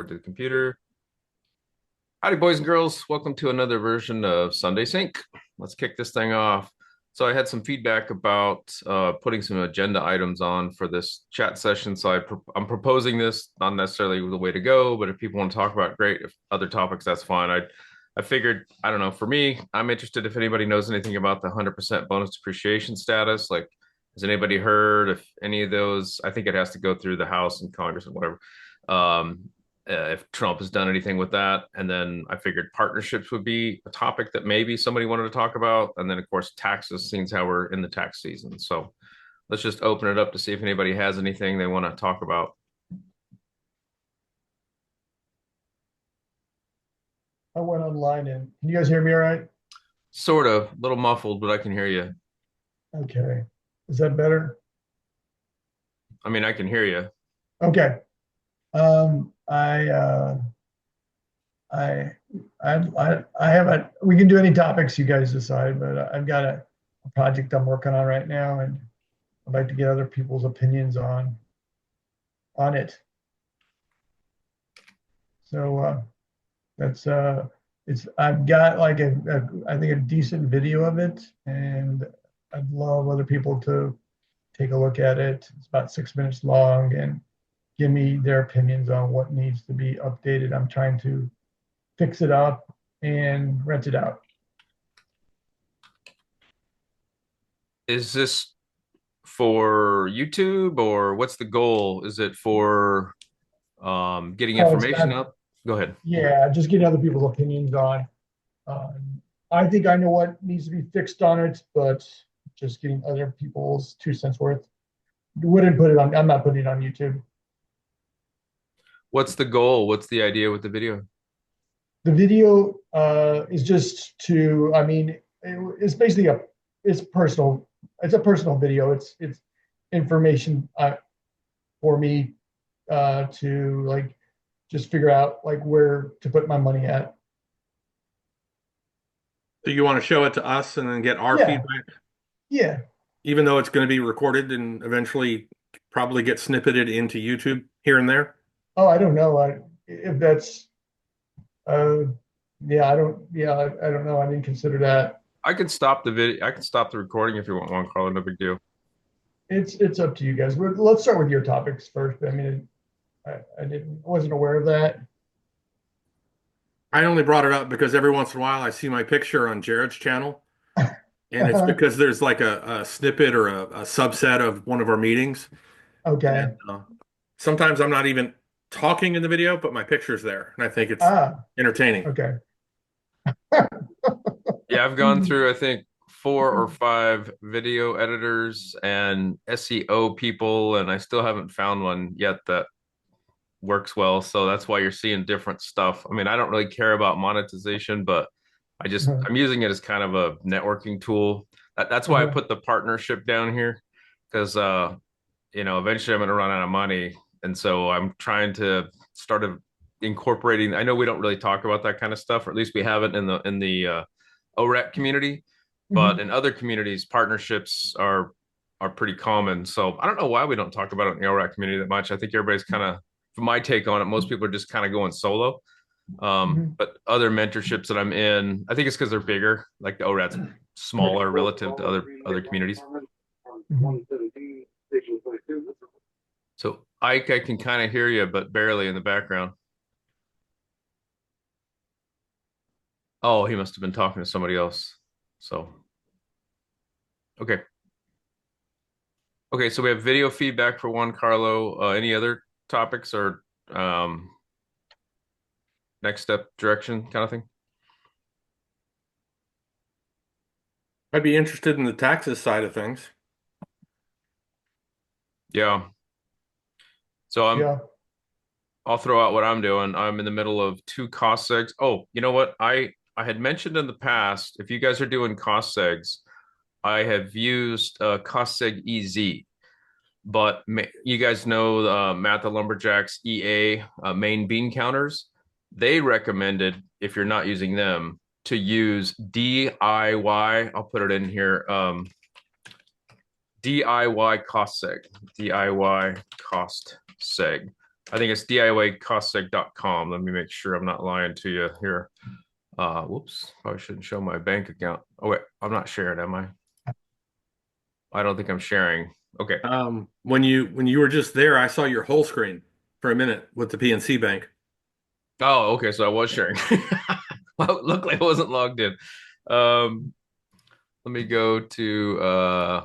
to the computer. Howdy, boys and girls. Welcome to another version of Sunday Sync. Let's kick this thing off. So I had some feedback about putting some agenda items on for this chat session. So I'm proposing this, not necessarily the way to go, but if people want to talk about it, great. If other topics, that's fine. I figured, I don't know, for me, I'm interested if anybody knows anything about the 100% bonus depreciation status. Like, has anybody heard if any of those? I think it has to go through the House and Congress and whatever. If Trump has done anything with that. And then I figured partnerships would be a topic that maybe somebody wanted to talk about. And then, of course, taxes, seeing how we're in the tax season. So let's just open it up to see if anybody has anything they want to talk about. I went online and can you guys hear me all right? Sort of, a little muffled, but I can hear you. Okay. Is that better? I mean, I can hear you. Okay. I I have we can do any topics you guys decide, but I've got a project I'm working on right now and I'd like to get other people's opinions on it. So that's it's I've got like I think a decent video of it and I'd love other people to take a look at it. It's about 6 minutes long and give me their opinions on what needs to be updated. I'm trying to fix it up and rent it out. Is this for YouTube or what's the goal? Is it for getting Oh, it's information not, up? Go ahead. yeah, just getting other people's opinions on. I think I know what needs to be fixed on it, but just getting other people's 2 cents worth. Wouldn't put it on, I'm not putting it on YouTube. What's the goal? What's the idea with the video? The video is just to, I mean, it's basically it's personal. It's a personal video. It's information for me to like just figure out like where to put my money at. So you want to show it to us and then get our Yeah, feedback, yeah. even though it's going to be recorded and eventually probably get snippeted into YouTube here and there? Oh, I don't know. If that's uh, yeah, I don't. Yeah, I don't know. I didn't consider that. I can stop the video. I can stop the recording if you want one, Carla. No big deal. It's up to you guys. Let's start with your topics first. I mean, I wasn't aware of that. I only brought it up because every once in a while I see my picture on Jared's channel, and it's because there's like a snippet or a subset of one of our meetings. Okay. And sometimes I'm not even talking in the video, but my picture's there, and I think it's Ah, entertaining. okay. Yeah, I've gone through, I think, 4 or 5 video editors and SEO people, and I still haven't found one yet that works well. So that's why you're seeing different stuff. I mean, I don't really care about monetization, but I'm using it as kind of a networking tool. That's why I put the partnership down here because eventually I'm going to run out of money, and so I'm trying to start incorporating. I know we don't really talk about that kind of stuff, or at least we haven't in the OREC community, but in other communities, partnerships are pretty common. So I don't know why we don't talk about it in the OREC community that much. I think everybody's kind of, from my take on it, most people are just kind of going solo. But other mentorships that I'm in, I think it's because they're bigger. Like the ORAD's smaller relative to other communities. So Ike, I can kind of hear you, but barely in the background. Oh, he must have been talking to somebody else. So, okay. Okay, so we have video feedback for Juan Carlo. Any other topics or um, next step direction kind of thing? I'd be interested in the taxes side of things. Yeah. So Yeah. I'll throw out what I'm doing. I'm in the middle of 2 cost segs. Oh, you know what? I had mentioned in the past, if you guys are doing cost segs, I have used cost seg EZ. But you guys know Matt the Lumberjacks EA main bean counters. They recommended, if you're not using them, to use DIY. I'll put it in here. DIY cost seg. DIY cost seg. I think it's DIYcostseg.com. Let me make sure I'm not lying to you here. Whoops, probably shouldn't show my bank account. Oh wait, I'm not sharing, am I? I don't think I'm sharing. Okay. When you were just there, I saw your whole screen for a minute with the PNC Bank. Oh, okay. So I was sharing. Well, luckily I wasn't logged in. Um, Let me go to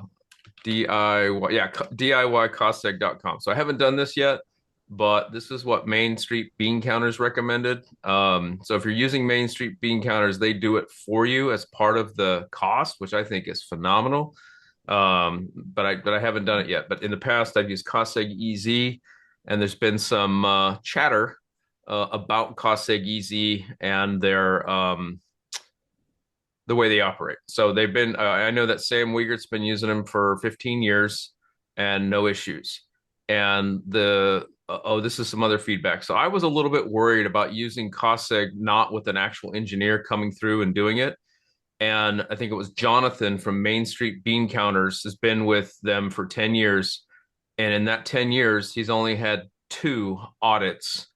DIY, yeah, DIYcostseg.com. So I haven't done this yet, but this is what Main Street Bean Counters recommended. So if you're using Main Street Bean Counters, they do it for you as part of the cost, which I think is phenomenal. But I haven't done it yet. But in the past, I've used Cosseg EZ, and there's been some chatter about Cosseg EZ and their the way they operate. So they've been, I know that Sam Wiegert's been using them for 15 years and no issues. And this is some other feedback. So I was a little bit worried about using Cosseg not with an actual engineer coming through and doing it. And I think it was Jonathan from Main Street Bean Counters has been with them for 10 years. And in that 10 years, he's only had two audits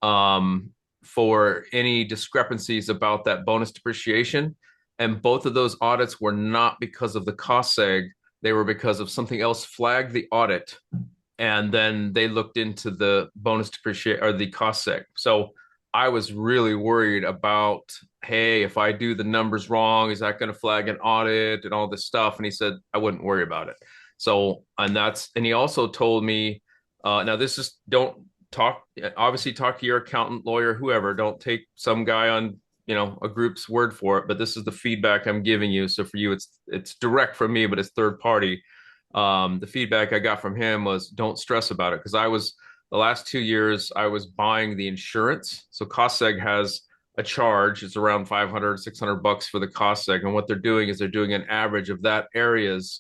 um, for any discrepancies about that bonus depreciation. And both of those audits were not because of the cost seg, they were because of something else flagged the audit. And then they looked into the bonus depreciation or the cost seg. So I was really worried about, hey, if I do the numbers wrong, is that going to flag an audit and all this stuff? And he said, I wouldn't worry about it. So, and he also told me, now this is, don't talk, obviously talk to your accountant, lawyer, whoever, don't take some guy on, a group's word for it, but this is the feedback I'm giving you. So for you, it's direct from me, but it's third party. The feedback I got from him was don't stress about it. Cause the last 2 years, I was buying the insurance. So CostSeg has a charge. It's around 500, $600 for the CostSeg. And what they're doing is they're doing an average of that areas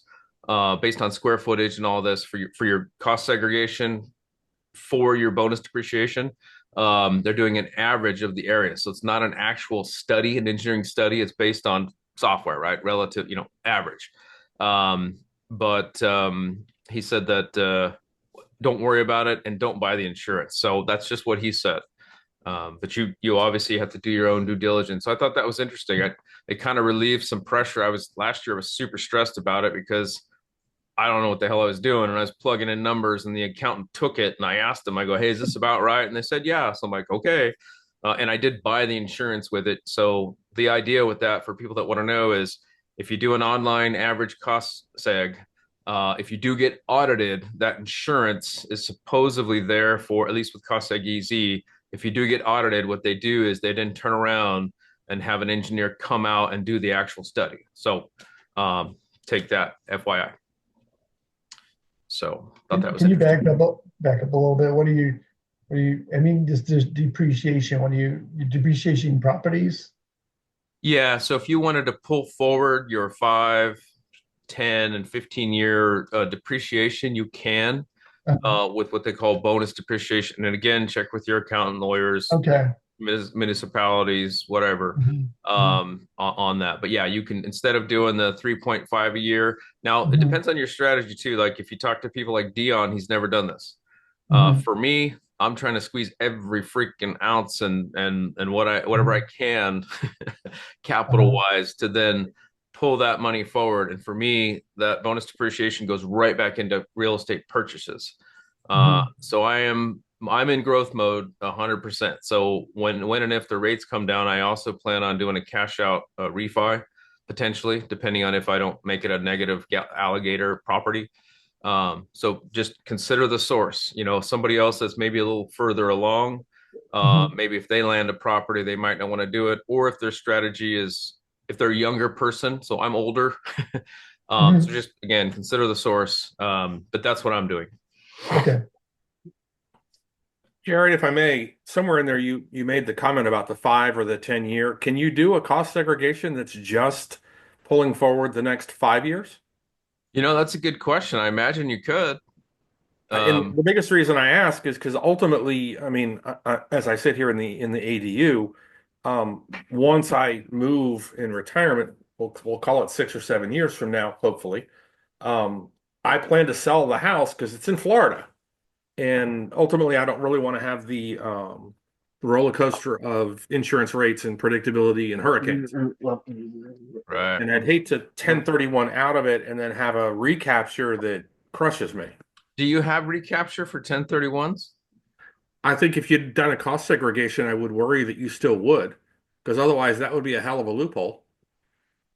based on square footage and all this for your cost segregation for your bonus depreciation. They're doing an average of the area. So it's not an actual study, an engineering study. It's based on software, right? Relative, average. But he said that don't worry about it and don't buy the insurance. So that's just what he said. But you obviously have to do your own due diligence. So I thought that was interesting. It kind of relieved some pressure. Last year I was super stressed about it because I don't know what the hell I was doing. And I was plugging in numbers and the accountant took it and I asked them, I go, hey, is this about right? And they said, yeah. So I'm like, okay. And I did buy the insurance with it. So the idea with that for people that want to know is if you do an online average cost seg, if you do get audited, that insurance is supposedly there for, at least with cost seg EZ. If you do get audited, what they do is they then turn around and have an engineer come out and do the actual study. So take that FYI. So thought that was Can you interesting. back up a little bit? I mean, this depreciation, when you depreciating properties? Yeah, so if you wanted to pull forward your 5, 10, and 15-year depreciation, you can Uh, with what they call bonus depreciation. And again, check with your accountant, lawyers, okay. municipalities, whatever, Mhm. Mhm. on that. But yeah, you can, instead of doing the 3.5 a year. Now, it Mhm. depends on your strategy too. Like if you talk to people like Dion, he's never done this. Mhm. For me, I'm trying to squeeze every freaking ounce and whatever I Mhm. can capital Uh-huh. wise to then pull that money forward. And for me, that bonus depreciation goes right back into real estate purchases. Mhm. So I'm in growth mode 100%. So when and if the rates come down, I also plan on doing a cash out refi potentially, depending on if I don't make it a negative alligator property. So just consider the source. Somebody else that's maybe a little further along, Mhm. maybe if they land a property, they might not want to do it, or if their strategy is if they're a younger person. So I'm older. So Mhm. just again consider the source. But that's what I'm doing. Okay. Jared, if I may, somewhere in there you made the comment about the 5 or the 10 year. Can you do a cost segregation that's just pulling forward the next 5 years? That's a good question. I imagine you could. And Um, the biggest reason I ask is because ultimately, I mean, as I sit here in the ADU, once I move in retirement, we'll call it 6 or 7 years from now, hopefully, um, I plan to sell the house because it's in Florida. And ultimately, I don't really want to have the roller coaster of insurance rates and predictability and hurricanes. Right. And I'd hate to 1031 out of it and then have a recapture that crushes me. Do you have recapture for 1031s? I think if you'd done a cost segregation, I would worry that you still would, because otherwise that would be a hell of a loophole.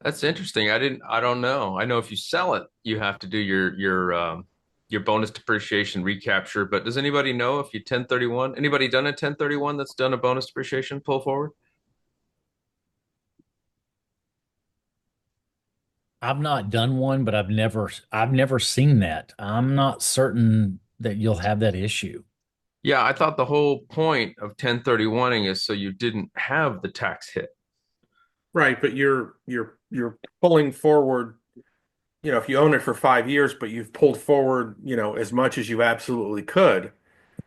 That's interesting. I don't know. I know if you sell it, you have to do your bonus depreciation recapture, but does anybody know if you 1031? Anybody done a 1031 that's done a bonus depreciation pull forward? I've not done one, but I've never seen that. I'm not certain that you'll have that issue. Yeah, I thought the whole point of 1031ing is so you didn't have the tax hit. Right, but you're pulling forward, if you own it for 5 years, but you've pulled forward, as much as you absolutely could,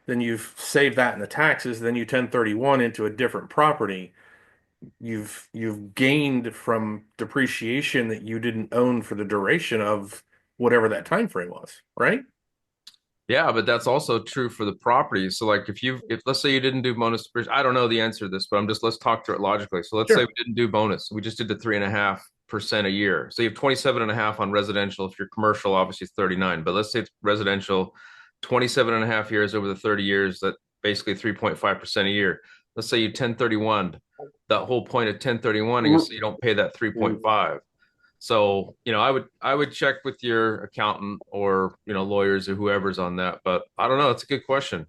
then you've saved that in the taxes, then you 1031 into a different property. You've gained from depreciation that you didn't own for the duration of whatever that time frame was, right? Yeah, but that's also true for the properties. So like if let's say you didn't do bonus depreciation, I don't know the answer to this, but let's talk through it logically. So let's say we Sure. didn't do bonus. We just did the 3.5% a year. So you have 27.5 on residential. If you're commercial, obviously it's 39. But let's say it's residential, 27 and a half years over the 30 years, that basically 3.5% a year. Let's say you 1031. That whole point of 1031 is so you don't pay that 3.5. So, I would check with your accountant or, lawyers or whoever's on that. But I don't know. It's a good question.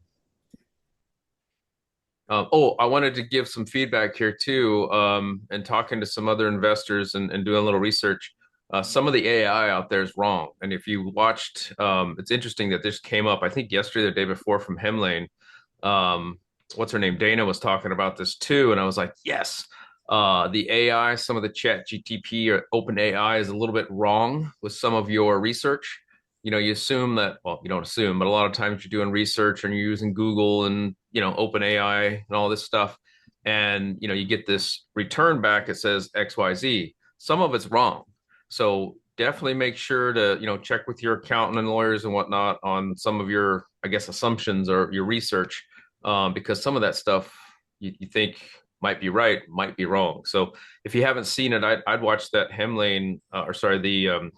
I wanted to give some feedback here too, and talking to some other investors and doing a little research. Some of the AI out there is wrong. And if you watched, it's interesting that this came up, I think yesterday, or the day before from Hemlane. What's her name? Dana was talking about this too. And I was like, yes, the AI, some of the chat GTP or open AI is a little bit wrong with some of your research. You assume that, well, you don't assume, but a lot of times you're doing research and you're using Google and, open AI and all this stuff. And, you get this return back. It says XYZ. Some of it's wrong. So definitely make sure to, check with your accountant and lawyers and whatnot on some of your, I guess, assumptions or your research, because some of that stuff you think might be right, might be wrong. So if you haven't seen it, I'd watch that Hemlane, or sorry, the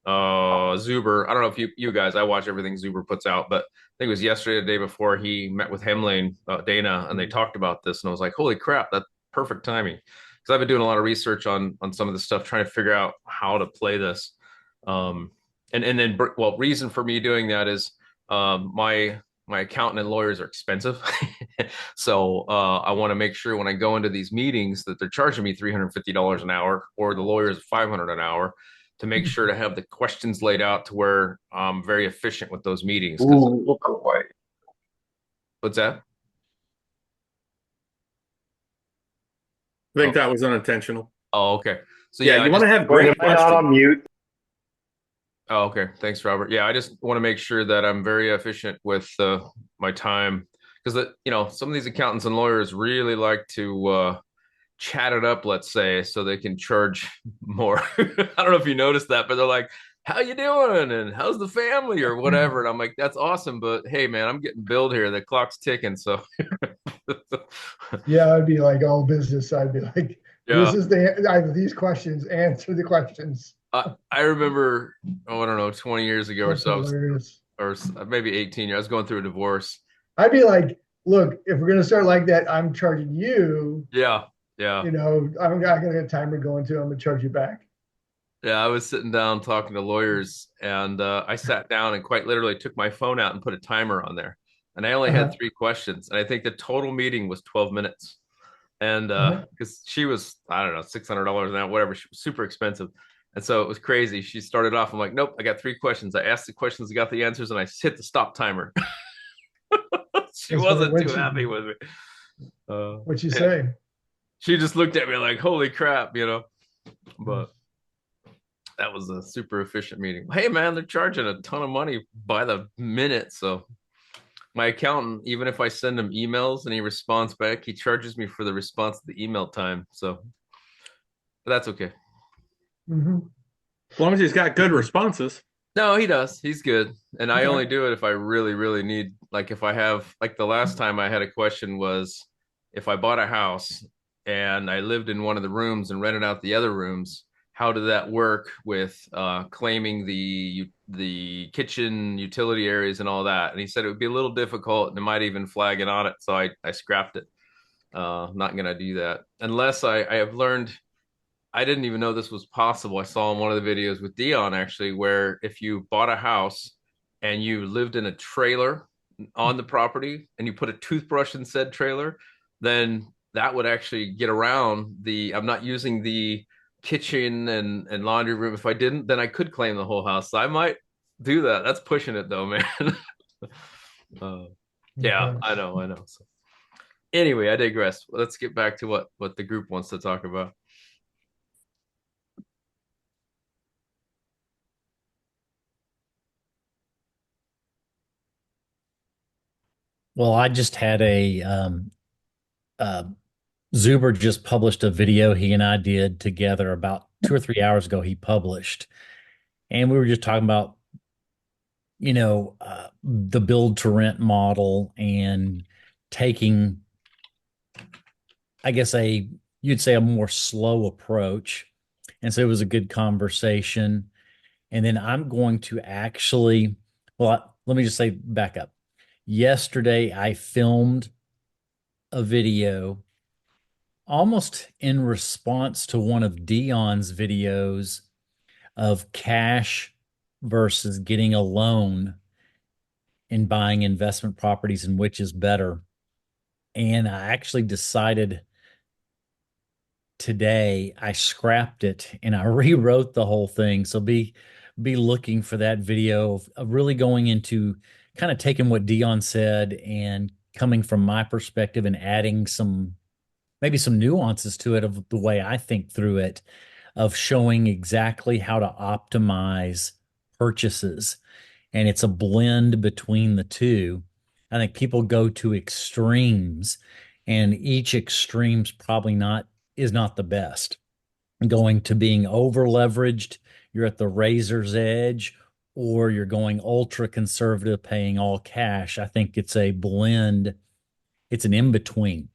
Zuber. I don't know if you guys, I watch everything Zuber puts out, but I think it was yesterday, the day before, he met with Hemlane, Dana, and they talked about this, and I was like, holy crap, that's perfect timing. Because I've been doing a lot of research on some of this stuff, trying to figure out how to play this. And then, well, reason for me doing that is, my accountant and lawyers are expensive. So I want to make sure when I go into these meetings that they're charging me $350 an hour or the lawyers $500 an hour, to make sure to have the questions laid out to where I'm very efficient with those meetings. What's that? I Oh, think that was unintentional. oh, okay. So Yeah, yeah, you want to have great questions. oh, okay. Thanks, Robert. Yeah, I just want to make sure that I'm very efficient with my time, because some of these accountants and lawyers really like to chat it up, let's say, so they can charge more. I don't know if you noticed that, but they're like, "How you doing?" and "How's the family?" or whatever. And I'm like, "That's awesome, but hey, man, I'm getting billed here. The clock's ticking." So, Yeah, I'd be like all business. I'd be like, this yeah, is the I have these questions, answer the questions. I remember, oh, I don't know, 20 years ago or That's so, hilarious. or maybe 18 years. I was going through a divorce. I'd be like, look, if we're gonna start like that, I'm charging you. Yeah, yeah. I'm not gonna get a timer going to. I'm gonna charge you back. Yeah, I was sitting down talking to lawyers, and I sat down and quite literally took my phone out and put a timer on there. And I only had Uh-huh. three questions, and I think the total meeting was 12 minutes. And Uh-huh. because she was, I don't know, $600 an hour, whatever, she was super expensive. And so it was crazy. She started off, I'm like, nope, I got three questions. I asked the questions, I got the answers, and I hit the stop timer. She That's funny. wasn't too happy with me. Uh, What'd you and say? she just looked at me like, holy crap. But that was a super efficient meeting. Hey man, they're charging a ton of money by the minute. So my accountant, even if I send him emails and he responds back, he charges me for the response to the email time. So but that's okay. Hmm. As long as he's got good responses. No, he does. He's good. And I only Okay. do it if I really, really need, like if I have, like the last time I had a question was if I bought a house and I lived in one of the rooms and rented out the other rooms, how did that work with claiming the kitchen utility areas and all that? And he said it would be a little difficult and it might even flag an audit. So I scrapped it. Not gonna do that unless I have learned I didn't even know this was possible. I saw in one of the videos with Dion actually, where if you bought a house and you lived in a trailer on the property and you put a toothbrush in said trailer, then that would actually get around I'm not using the kitchen and laundry room. If I didn't, then I could claim the whole house. So I might do that. That's pushing it though, man. uh, yeah, Okay. I know. So anyway, I digress. Let's get back to what the group wants to talk about. Well, I just had uh, Zuber just published a video he and I did together about 2 or 3 hours ago. He published, and we were just talking about, the build to rent model and taking, I guess, you'd say a more slow approach. And so it was a good conversation. And then I'm going to actually, let me just say back up. Yesterday, I filmed a video almost in response to one of Dion's videos of cash versus getting a loan in buying investment properties and which is better. And I actually decided today I scrapped it and I rewrote the whole thing. So be looking for that video of really going into kind of taking what Dion said and coming from my perspective and adding some maybe some nuances to it of the way I think through it, of showing exactly how to optimize purchases. And it's a blend between the two. I think people go to extremes, and each extreme's probably not is not the best. Going to being over leveraged, you're at the razor's edge, or you're going ultra conservative, paying all cash. I think it's a blend, it's an in between.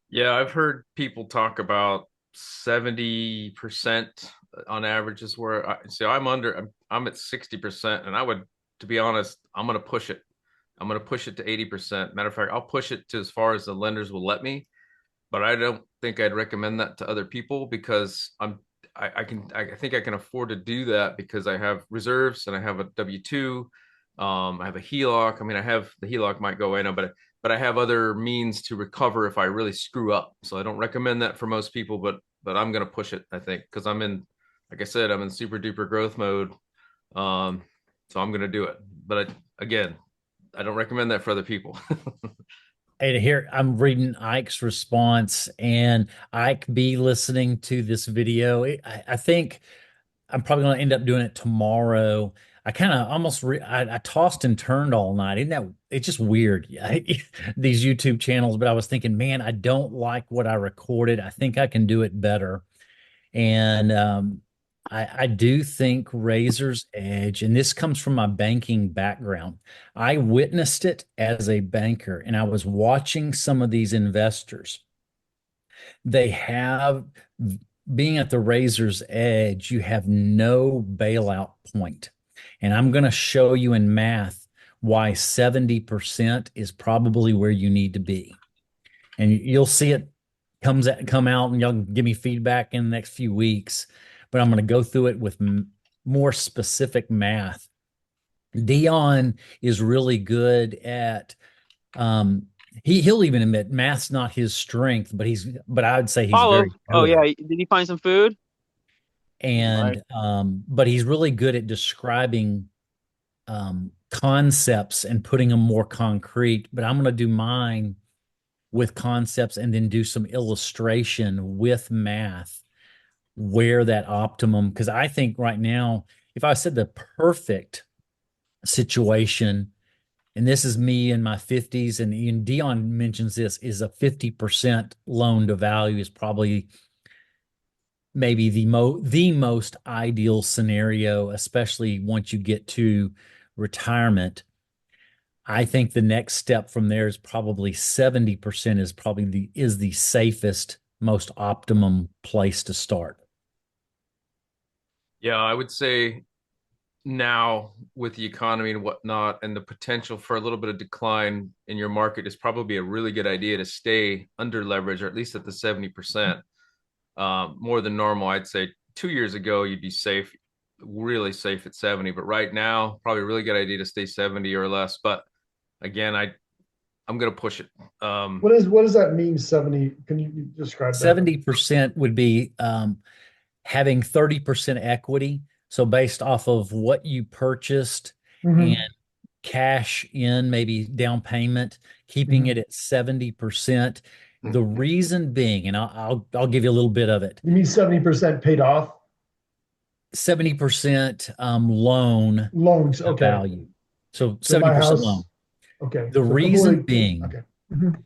Yeah, I've heard people talk about 70% on average is where I see I'm at 60% and I would to be honest, I'm gonna push it. I'm gonna push it to 80%. Matter of fact, I'll push it to as far as the lenders will let me, but I don't think I'd recommend that to other people because I think I can afford to do that because I have reserves and I have a W-2. I have a HELOC. I mean, I have the HELOC might go in, but I have other means to recover if I really screw up. So I don't recommend that for most people, but I'm gonna push it, I think, because like I said, I'm in super duper growth mode. Um, so I'm gonna do it. But again, I don't recommend that for other people. And here I'm reading Ike's response, and Ike be listening to this video. I think I'm probably going to end up doing it tomorrow. I kind of almost I tossed and turned all night. Isn't that it's just weird, these YouTube channels. But I was thinking, man, I don't like what I recorded. I think I can do it better. And I do think Razor's Edge, and this comes from my banking background. I witnessed it as a banker, and I was watching some of these investors. They have, being at the Razor's Edge, you have no bailout point. And I'm going to show you in math why 70% is probably where you need to be. And you'll see it come out, and y'all can give me feedback in the next few weeks. But I'm going to go through it with more specific math. Dion is really good at he'll even admit math's not his strength, but I would say he's Follow. very Oh yeah, good. did he find some food? Right. And but he's really good at describing concepts and putting them more concrete. But I'm going to do mine with concepts and then do some illustration with math where that optimum, because I think right now, if I said the perfect situation, and this is me in my 50s, and Dion mentions this, is a 50% loan to value is probably maybe the most ideal scenario, especially once you get to retirement. I think the next step from there is probably 70% is probably the safest, most optimum place to start. Yeah, I would say now with the economy and whatnot and the potential for a little bit of decline in your market is probably a really good idea to stay under leverage or at least at the 70%. More than normal. I'd say 2 years ago, you'd be safe, really safe at 70. But right now, probably a really good idea to stay 70 or less. But again, I'm going to push it. What does that mean, 70? Can you describe that? 70% would be having 30% equity. So based off of what you purchased and Mhm. cash in, maybe down payment, keeping Mhm. it at 70%. The reason being, and I'll give you a little bit of it. You mean 70% paid off? 70% loan Loans. to Okay. value. So So my 70% house. loan. Okay. The So reason completely. being, Okay. Mhm.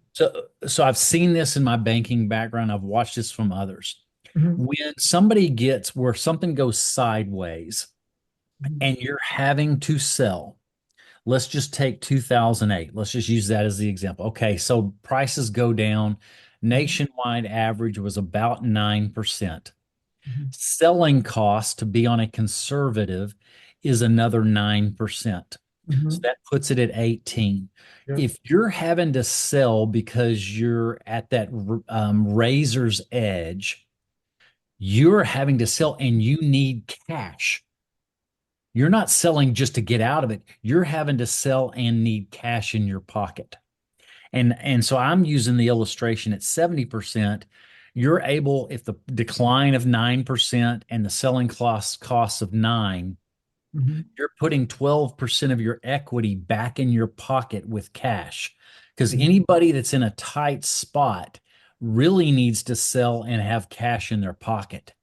so I've seen this in my banking background. I've watched this from others. Mhm. When somebody gets where something goes sideways Mhm. and you're having to sell, let's just take 2008. Let's just use that as the example. Okay, so prices go down. Nationwide average was about 9%. Mhm. Selling cost to be on a conservative is another 9%. So Mhm. that puts it at 18. Yep. If you're having to sell because you're at that razor's edge, you're having to sell and you need cash. You're not selling just to get out of it. You're having to sell and need cash in your pocket. And so I'm using the illustration at 70%. You're able, if the decline of 9% and the selling costs of 9, Mhm. you're putting 12% of your equity back in your pocket with cash. Because Mhm. anybody that's in a tight spot really needs to sell and have cash in their pocket.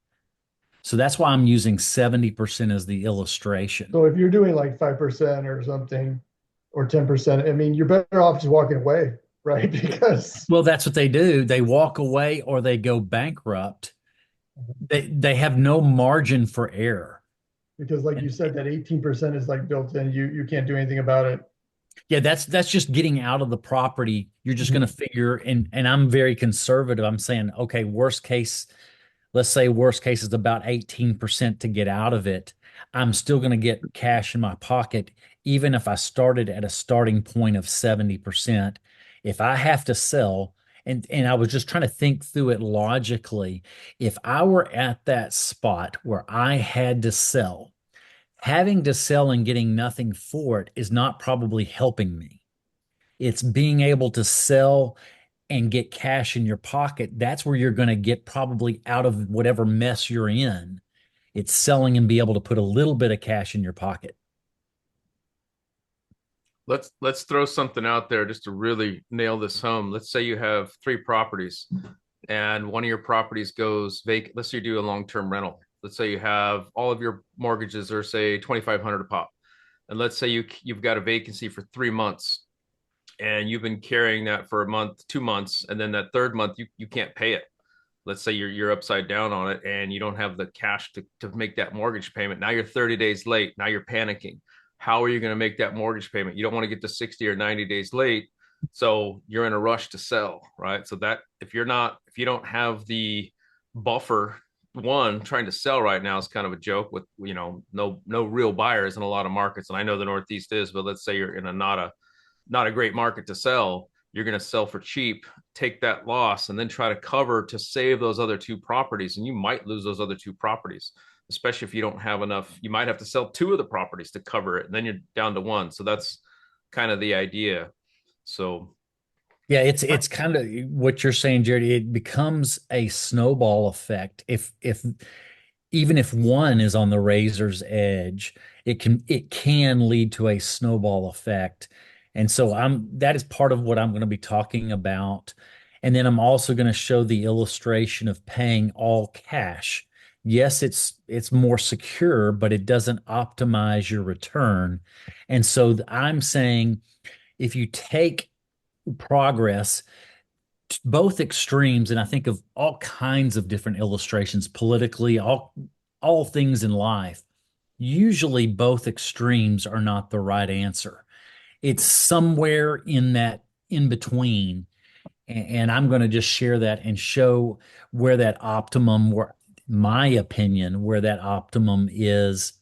So that's why I'm using 70% as the illustration. So if you're doing like 5% or something, or 10%, I mean, you're better off just walking away, right? Because Well, that's what they do. They walk away or they go bankrupt. They have no margin for error. like you And said, that 18% is like built in. You can't do anything about it. yeah, that's just getting out of the property. You're just going to Mhm. figure, and I'm very conservative. I'm saying, okay, worst case, let's say worst case is about 18% to get out of it. I'm still going to get cash in my pocket, even if I started at a starting point of 70%. If I have to sell, and I was just trying to think through it logically, if I were at that spot where I had to sell, having to sell and getting nothing for it is not probably helping me. It's being able to sell and get cash in your pocket. That's where you're going to get probably out of whatever mess you're in. It's selling and be able to put a little bit of cash in your pocket. Let's throw something out there just to really nail this home. Let's say you have three properties and one of your properties goes vacant. Let's say you do a long-term rental. Let's say you have all of your mortgages are say 2,500 a pop. And let's say you've got a vacancy for 3 months and you've been carrying that for a month, 2 months, and then that third month you can't pay it. Let's say you're upside down on it and you don't have the cash to make that mortgage payment. Now you're 30 days late. Now you're panicking. How are you going to make that mortgage payment? You don't want to get to 60 or 90 days late. So you're in a rush to sell, right? So that if you don't have the buffer, one trying to sell right now is kind of a joke with, no real buyers in a lot of markets. And I know the Northeast is, but let's say you're in a not a great market to sell, you're going to sell for cheap, take that loss, and then try to cover to save those other two properties. And you might lose those other two properties, especially if you don't have enough. You might have to sell two of the properties to cover it, and then you're down to one. So that's kind of the idea. So, Yeah, it's kind of what you're saying, Jared. It becomes a snowball effect. If even if one is on the razor's edge, it can lead to a snowball effect. And so that is part of what I'm going to be talking about. And then I'm also going to show the illustration of paying all cash. Yes, it's more secure, but it doesn't optimize your return. And so I'm saying if you take progress both extremes, and I think of all kinds of different illustrations politically, all things in life. Usually both extremes are not the right answer. It's somewhere in that in between. And I'm going to just share that and show where that optimum, where my opinion, where that optimum is,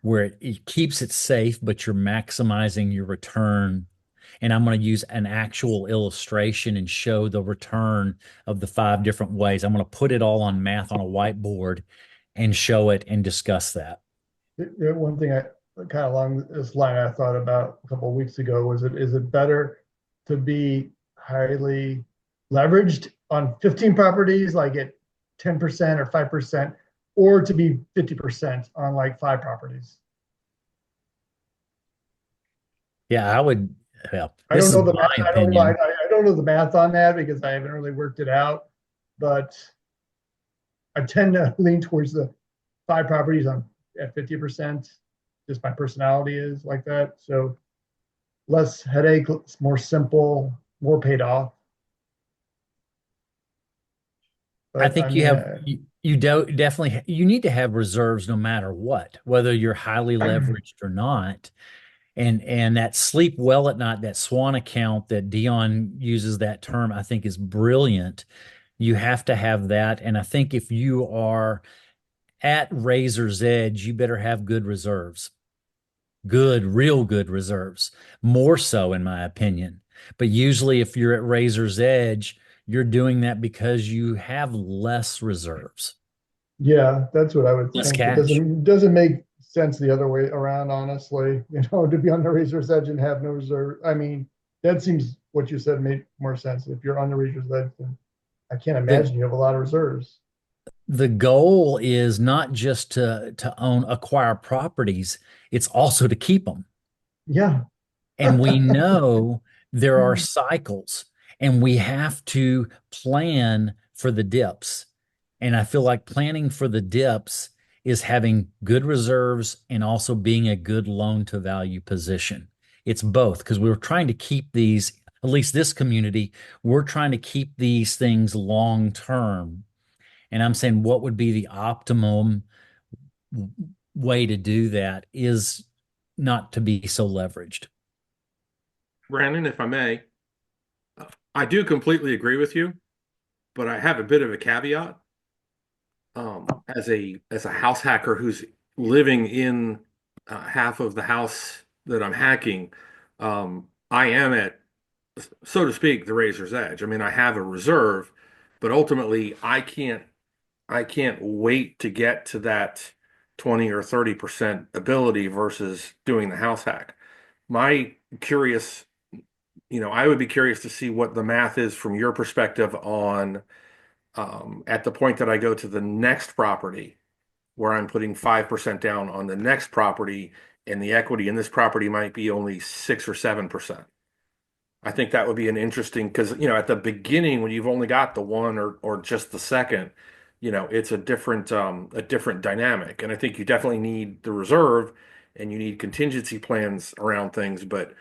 where it keeps it safe, but you're maximizing your return. And I'm going to use an actual illustration and show the return of the five different ways. I'm going to put it all on math on a whiteboard and show it and discuss that. One thing I kind of along this line I thought about a couple of weeks ago was is it better to be highly leveraged on 15 properties, like at 10% or 5%, or to be 50% on like 5 properties? Yeah, I would. Well, I this don't is know the my math. opinion. I don't know the math on that because I haven't really worked it out, but I tend to lean towards the 5 properties on at 50%. Just my personality is like that. So less headache, it's more simple, more paid off. I But I think you mean, have you don't definitely you need to have reserves no matter what, whether you're highly leveraged or not. And that sleep well at night, that swan account that Dion uses that term, I think is brilliant. You have to have that. And I think if you are at razor's edge, you better have good reserves. Good, real good reserves. More so, in my opinion. But usually if you're at razor's edge, you're doing that because you have less reserves, yeah, that's what I would less think. It cash. doesn't make sense the other way around, honestly. To be on the razor's edge and have no reserve. I mean, that seems what you said made more sense. If you're on the razor's edge, then I can't The imagine you have a lot of reserves. the goal is not just to own acquire properties, it's also to keep them. Yeah. And we know there are cycles and we have to plan for the dips. And I feel like planning for the dips is having good reserves and also being a good loan to value position. It's both because we're trying to keep these, at least this community, we're trying to keep these things long term. And I'm saying what would be the optimum way to do that is not to be so leveraged. Brandon, if I may, I do completely agree with you, but I have a bit of a caveat. As a house hacker who's living in half of the house that I'm hacking, I am at, so to speak, the razor's edge. I mean, I have a reserve, but ultimately I can't wait to get to that 20 or 30% ability versus doing the house hack. My curious, I would be curious to see what the math is from your perspective on at the point that I go to the next property where I'm putting 5% down on the next property and the equity in this property might be only 6 or 7%. I think that would be an interesting because at the beginning when you've only got the one or just the second, it's a different dynamic. And I think you definitely need the reserve and you need contingency plans around things, but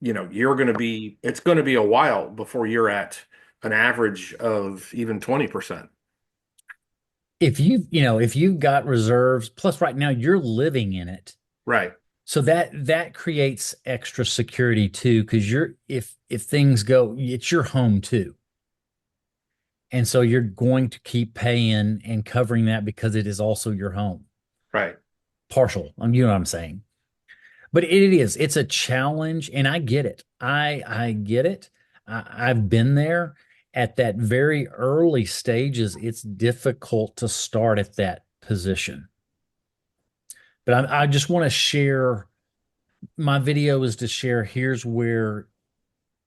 it's going to be a while before you're at an average of even 20%. If you've got reserves, plus right now you're living in it. Right. So that creates extra security too, because if things go, it's your home too. And so you're going to keep paying and covering that because it is also your home. Right. Partial. You know what I'm saying? But it's a challenge, and I get it. I get it. I've been there at that very early stages. It's difficult to start at that position. But I just want to share my video is to share here's where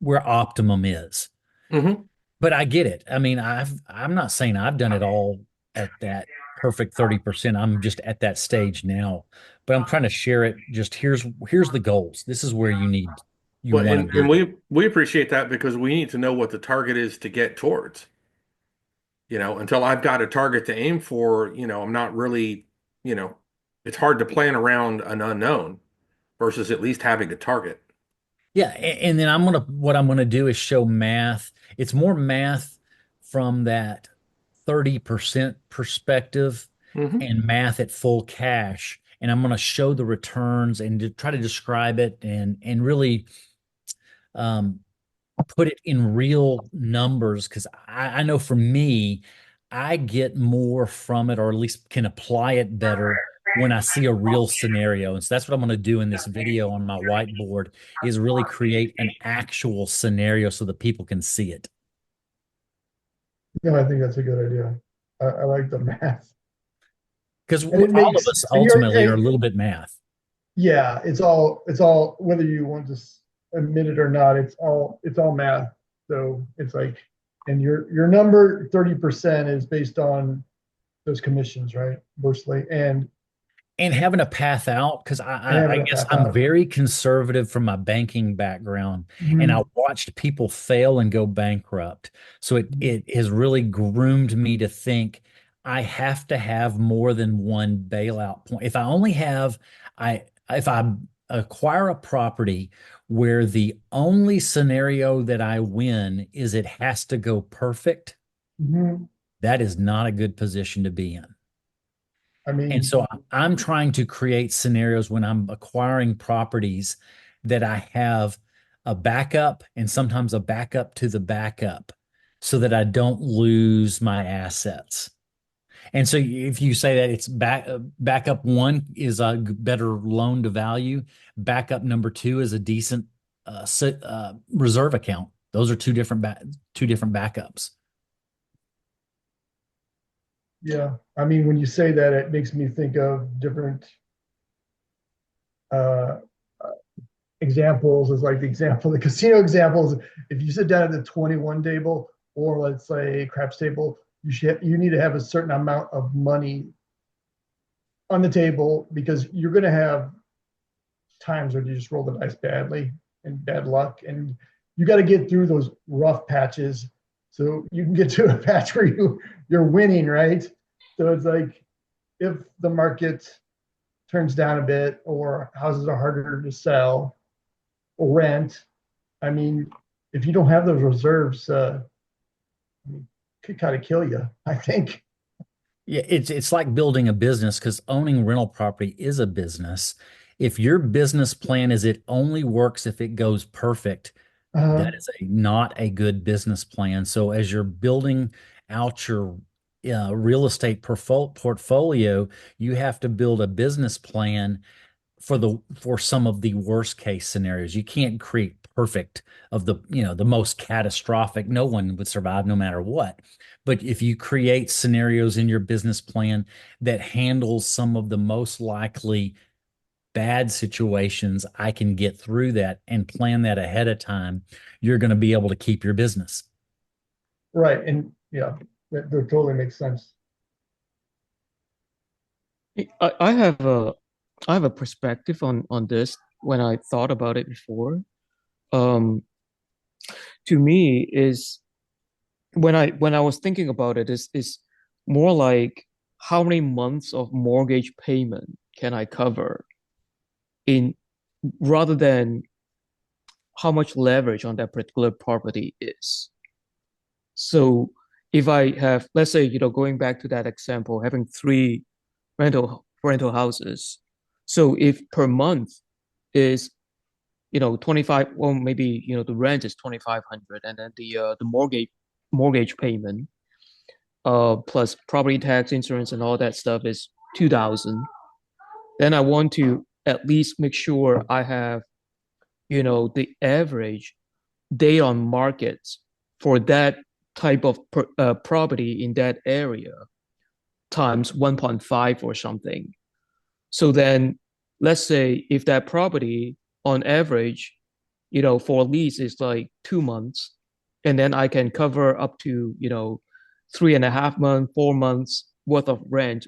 optimum is. Hmm. But I get it. I mean, I'm not saying I've done it all at that perfect 30%. I'm just at that stage now. But I'm trying to share it. Just here's the goals. This is where you Well, want to and be. we appreciate that because we need to know what the target is to get towards. Until I've got a target to aim for, I'm not really, you know, it's hard to plan around an unknown versus at least having a target. Yeah, and then what I'm gonna do is show math. It's more math from that 30% perspective Hmm. and math at full cash. And I'm gonna show the returns and to try to describe it and really um, put it in real numbers because I know for me, I get more from it or at least can apply it better when I see a real scenario. And so that's what I'm going to do in this video on my whiteboard is really create an actual scenario so that people can see it. Yeah, I think that's a good idea. I like the math, Because and it all of makes us and you're ultimately are a little bit math. yeah, it's all whether you want to admit it or not. It's all math. So it's like, and your number 30% is based on those commissions, right? Mostly, And having a path out because and I having a guess path I'm out. very conservative from my banking background, and I Mhm. watched people fail and go bankrupt. So it has really groomed me to think I have to have more than one bailout point. If I only have I if I acquire a property where the only scenario that I win is it has to go perfect, Mhm. that is not a good position to be in. I And mean, so I'm trying to create scenarios when I'm acquiring properties that I have a backup and sometimes a backup to the backup so that I don't lose my assets. And so if you say that it's backup one is a better loan to value, backup number two is a decent reserve account. Those are two different backups. yeah. I mean, when you say that, it makes me think of different uh, examples. Is like the example, the casino examples. If you sit down at the 21 table, or let's say craps table, you need to have a certain amount of money on the table because you're going to have times where you just roll the dice badly and bad luck, and you got to get through those rough patches so you can get to a patch where you're winning, right? So it's like if the market turns down a bit or houses are harder to sell or rent, I mean, if you don't have those reserves, I mean, it could kind of kill you, I think. Yeah, it's like building a business because owning rental property is a business. If your business plan is it only works if it goes perfect, Uh, that is not a good business plan. So as you're building out your real estate portfolio, you have to build a business plan for some of the worst case scenarios. You can't create perfect of the most catastrophic. No one would survive no matter what. But if you create scenarios in your business plan that handles some of the most likely bad situations, I can get through that and plan that ahead of time. You're going to be able to keep your business. right. And yeah, that totally makes sense. I have a perspective on this when I thought about it before. Um, to me is when I was thinking about it is more like how many months of mortgage payment can I cover in rather than how much leverage on that particular property is. So if I have, let's say, going back to that example, having three rental houses. So if per month is 25, well maybe the rent is 2,500 and then the mortgage payment plus property tax, insurance and all that stuff is 2,000. Then I want to at least make sure I have the average day on markets for that type of property in that area times 1.5 or something. So then let's say if that property on average, for lease is like 2 months, and then I can cover up to, 3.5 months, 4 months worth of rent.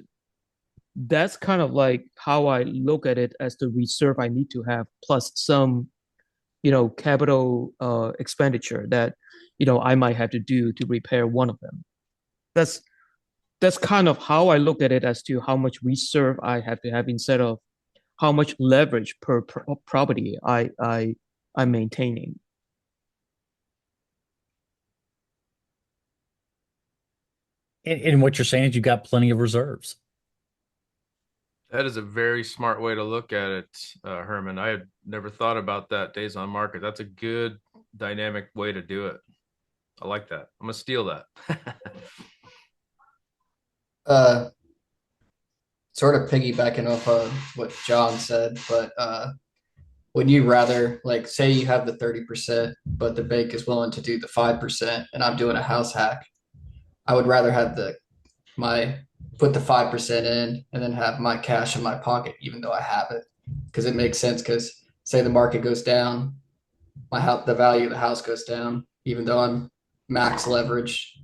That's kind of like how I look at it as the reserve I need to have, plus some, capital expenditure that, I might have to do to repair one of them. That's that's kind of how I look at it as to how much reserve I have to have instead of how much leverage per property I'm maintaining. And what you're saying is you got plenty of reserves. That is a very smart way to look at it, Herman. I had never thought about that days on market. That's a good dynamic way to do it. I like that. I'm gonna steal that. Uh, Sort of piggybacking off of what John said, but would you rather, like, say you have the 30%, but the bank is willing to do the 5%, and I'm doing a house hack? I would rather have my put the 5% in and then have my cash in my pocket, even though I have it, because it makes sense. Because say the market goes down, the value of the house goes down, even though I'm max leverage.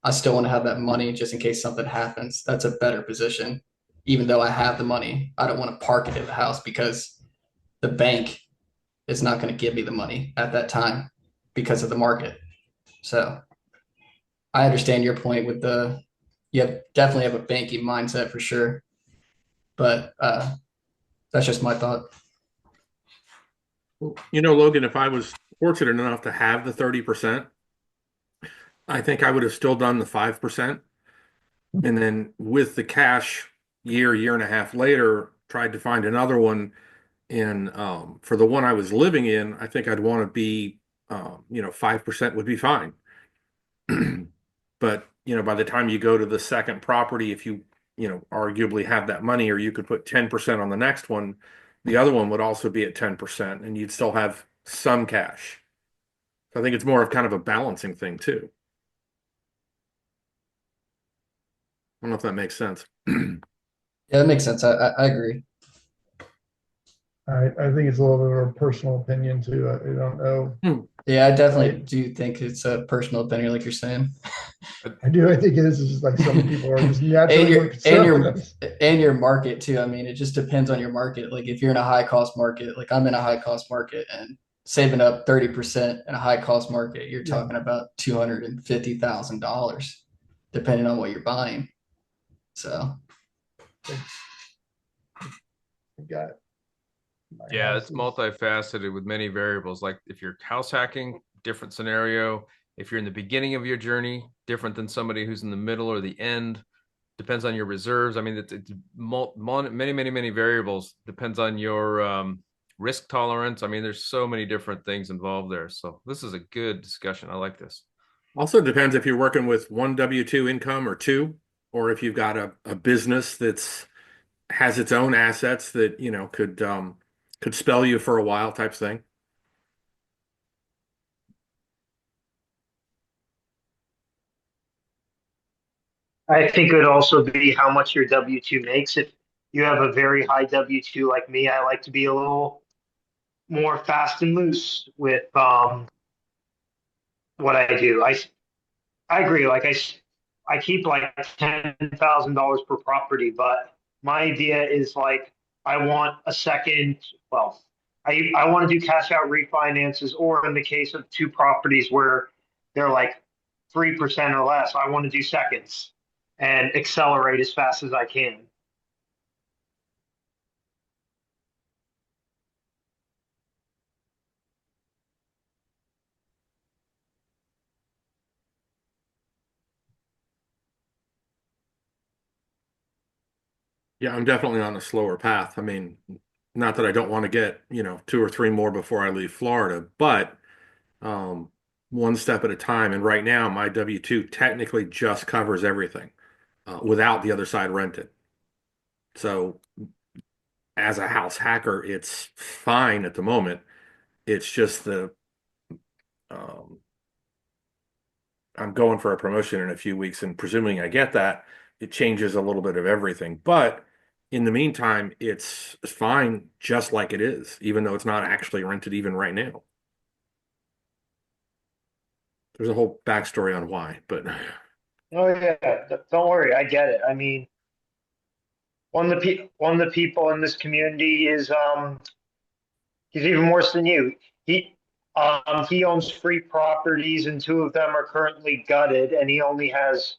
I still want to have that money just in case something happens. That's a better position. Even though I have the money, I don't want to park it in the house because the bank is not going to give me the money at that time because of the market. So I understand your point with you definitely have a banking mindset for sure. But that's just my thought. You know, Logan, if I was fortunate enough to have the 30%, I think I would have still done the 5%. And then with the cash year and a half later, tried to find another one. And for the one I was living in, I think I'd want to be, 5% would be fine. But, by the time you go to the second property, if you, arguably have that money, or you could put 10% on the next one, the other one would also be at 10%, and you'd still have some cash. So I think it's more of kind of a balancing thing too. I don't know if that makes sense. Yeah, that makes sense. I agree. I think it's a little bit of a personal opinion too. I don't know. Yeah, I definitely do think it's a personal opinion, like you're saying. I do. I think it is just like some people are just naturally more conservative. And your market too. I mean, it just depends on your market. Like if you're in a high cost market, like I'm in a high cost market, and saving up 30% in a high cost market, you're talking about $250,000, depending on what you're buying. So I got my Yeah, it's houses. multifaceted with many variables. Like if you're house hacking, different scenario. If you're in the beginning of your journey, different than somebody who's in the middle or the end. Depends on your reserves. I mean, it's many variables. Depends on your risk tolerance. I mean, there's so many different things involved there. So this is a good discussion. I like this. Also depends if you're working with one W-2 income or two, or if you've got a business that's has its own assets that, could spell you for a while type thing. I think it would also be how much your W-2 makes. If you have a very high W-2 like me, I like to be a little more fast and loose with what I do. I agree. I keep like $10,000 per property, but my idea is like I want a second. Well, I want to do cash out refinances, or in the case of two properties where they're like 3% or less, I want to do seconds and accelerate as fast as I can. Yeah, I'm definitely on a slower path. I mean, not that I don't want to get, two or three more before I leave Florida, but um, one step at a time. And right now, my W-2 technically just covers everything without the other side rented. So as a house hacker, it's fine at the moment. It's just um, I'm going for a promotion in a few weeks, and presuming I get that, it changes a little bit of everything. But in the meantime, it's fine just like it is, even though it's not actually rented even right now. There's a whole backstory on why, but Oh yeah, don't worry, I get it. I mean, one of the people in this community is he's even worse than you. He owns three properties, and two of them are currently gutted, and he only has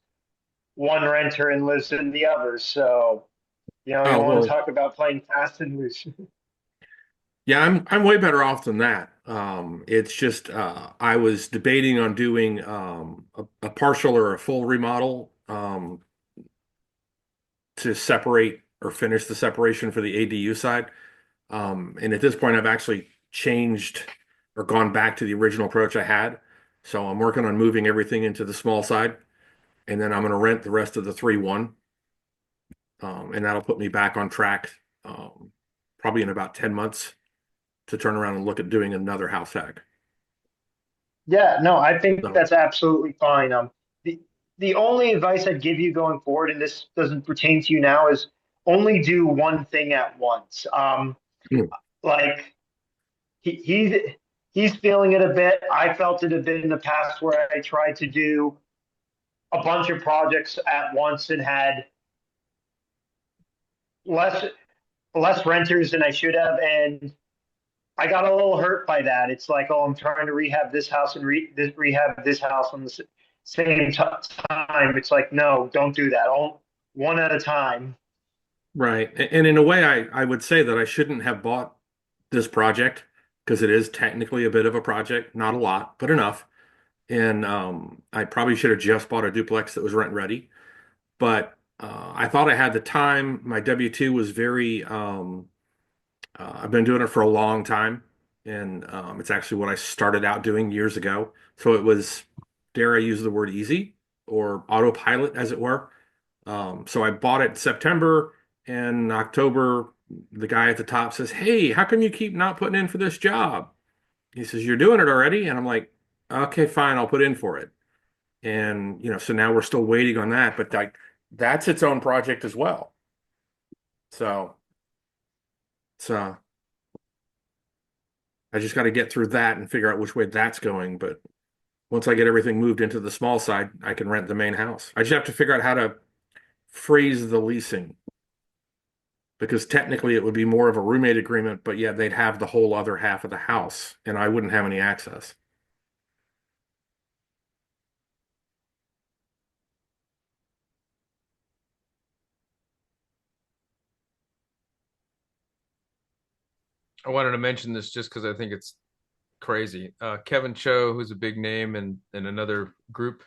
one renter and lives in the others. So, you oh want to well, talk about playing fast and loose. yeah, I'm way better off than that. It's just I was debating on doing a partial or a full remodel to separate or finish the separation for the ADU side. And at this point, I've actually changed or gone back to the original approach I had. So I'm working on moving everything into the small side, and then I'm going to rent the rest of the 3-1. And that'll put me back on track probably in about 10 months to turn around and look at doing another house hack. Yeah, no, I think So, that's absolutely fine. The the only advice I'd give you going forward, and this doesn't pertain to you now, is only do one thing at once. hmm, Like he, he's he's feeling it a bit. I felt it a bit in the past where I tried to do a bunch of projects at once and had less less renters than I should have, and I got a little hurt by that. It's like, oh, I'm trying to rehab this house and rehab this house on the same time. It's like, no, don't do that. All one at a time. right. And in a way, I would say that I shouldn't have bought this project because it is technically a bit of a project, not a lot, but enough. And I probably should have just bought a duplex that was rent ready. But I thought I had the time. My W-2 was very, I've been doing it for a long time. And it's actually what I started out doing years ago. So it was, dare I use the word easy or autopilot, as it were. So I bought it in September, and October, the guy at the top says, "Hey, how come you keep not putting in for this job?" He says, "You're doing it already." And I'm like, "Okay, fine, I'll put in for it." And so now we're still waiting on that, but that's its own project as well. So I just got to get through that and figure out which way that's going. But once I get everything moved into the small side, I can rent the main house. I just have to figure out how to phrase the leasing because technically it would be more of a roommate agreement, but yet they'd have the whole other half of the house and I wouldn't have any access. I wanted to mention this just because I think it's crazy. Kevin Cho, who's a big name in another group,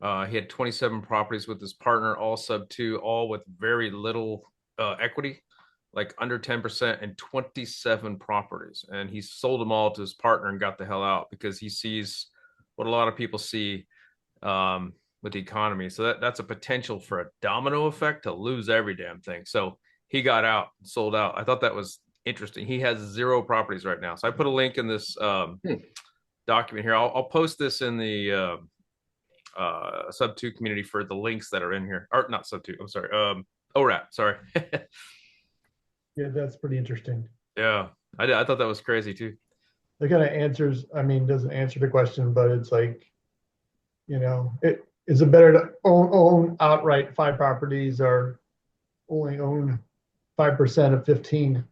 he had 27 properties with his partner, all sub two, all with very little equity, like under 10%, and 27 properties. And he sold them all to his partner and got the hell out because he sees what a lot of people see with the economy. So that's a potential for a domino effect to lose every damn thing. So he got out, sold out. I thought that was interesting. He has 0 properties right now. So I put a link in this document here. I'll post this in the sub two community for the links that are in here, or not sub two. I'm sorry. ORAP. Sorry. Yeah, that's pretty interesting. Yeah, I thought that was crazy too. That kind of answers, I mean, doesn't answer the question, but it's like, is it better to own outright 5 properties or only own 5% of 15?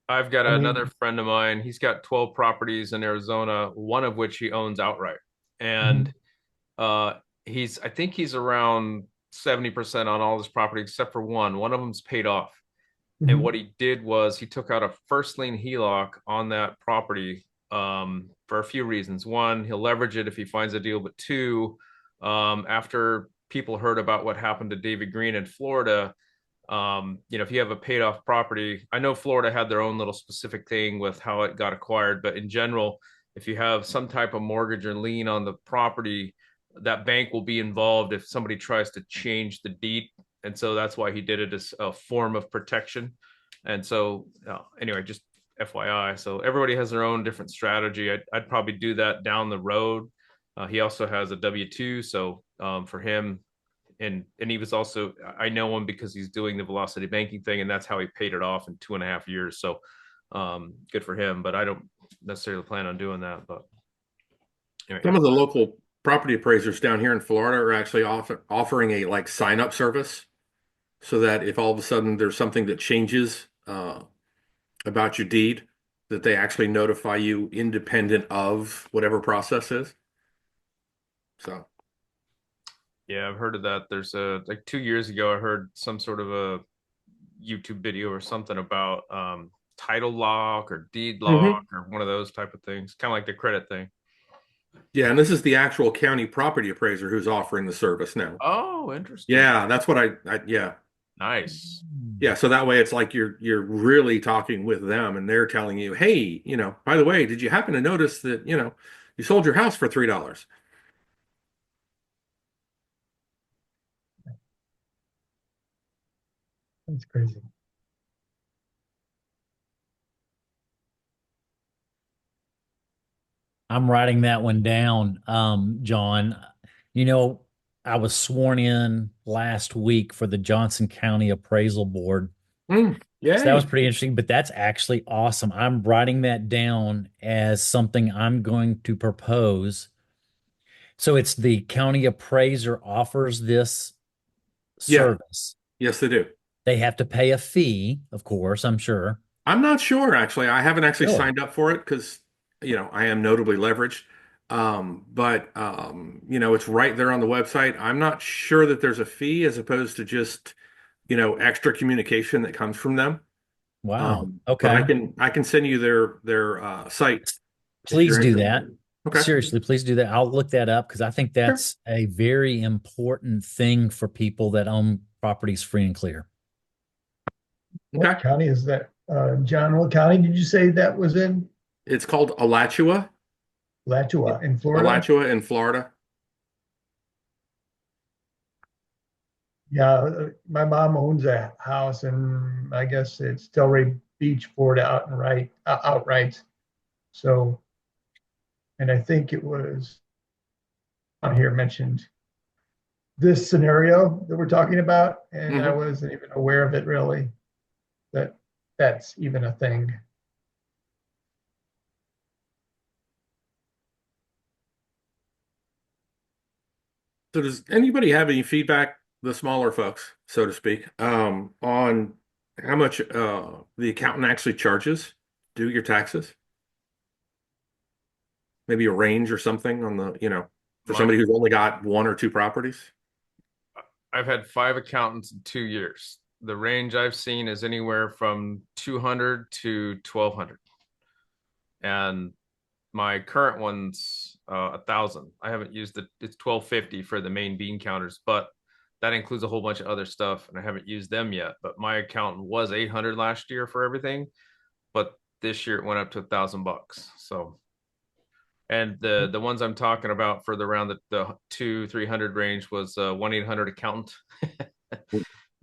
I've got I another mean, friend of mine. He's got 12 properties in Arizona, one of which he owns outright. mhm, And uh I think he's around 70% on all his property except for one. One of them's paid off. And mhm, what he did was he took out a first lien HELOC on that property for a few reasons. One, he'll leverage it if he finds a deal, but two, after people heard about what happened to David Green in Florida, if you have a paid off property, I know Florida had their own little specific thing with how it got acquired, but in general, if you have some type of mortgage or lien on the property, that bank will be involved if somebody tries to change the deed. And so that's why he did it as a form of protection. And so, anyway, just FYI. So everybody has their own different strategy. I'd probably do that down the road. He also has a W-2. So for him, and he was also, I know him because he's doing the velocity banking thing, and that's how he paid it off in 2.5 years. So good for him, but I don't necessarily plan on doing that. But anyway, Some of the local property appraisers down here in Florida are actually offering a like sign up service so that if all of a sudden there's something that changes about your deed, that they actually notify you independent of whatever process is. So, yeah, I've heard of that. There's like 2 years ago, I heard some sort of a YouTube video or something about title lock or deed Mhm. lock or one of those type of things, kind of like the credit thing. Yeah, and this is the actual county property appraiser who's offering the service now. Oh, interesting. Yeah, that's what I yeah. Nice. Yeah, so that way it's like you're really talking with them and they're telling you, "Hey, by the way, did you happen to notice that, you sold your house for $3?" That's crazy. I'm writing that one down, John. You know, I was sworn in last week for the Johnson County Appraisal Board. So that was Yay. pretty interesting, but that's actually awesome. I'm writing that down as something I'm going to propose. So it's the county appraiser offers this Yeah, service. yes they do. They have to pay a fee, of course, I'm sure. I'm not sure actually. I haven't actually Really? signed up for it because, I am notably leveraged. But it's right there on the website. I'm not sure that there's a fee as opposed to just, extra communication that comes from them. Wow. But I Okay. can I can send you their site if Please you're do that. interested. Okay. Seriously, please do that. I'll look that up because I think Sure. that's a very important thing for people that own properties free and clear. Okay. What county is that? John, what county did you say that was in? It's called Alachua. Alachua in Florida? Alachua in Florida. Yeah, my mom owns a house and I guess it's Delray Beach, Florida, outright. So, and I think it was on here mentioned this scenario that we're talking about, and I Hmm. wasn't even aware of it really, that that's even a thing. So does anybody have any feedback, the smaller folks, so to speak, on how much the accountant actually charges to do your taxes? Maybe a range or something on for My somebody who's only got one or two properties? I've had 5 accountants in 2 years. The range I've seen is anywhere from 200 to 1200. And my current one's 1,000. I haven't used it. It's 1250 for the main bean counters, but that includes a whole bunch of other stuff, and I haven't used them yet. But my accountant was 800 last year for everything, but this year it went up to $1,000. So, and the ones I'm talking about for the around the 200-300 range was 1-800 accountant.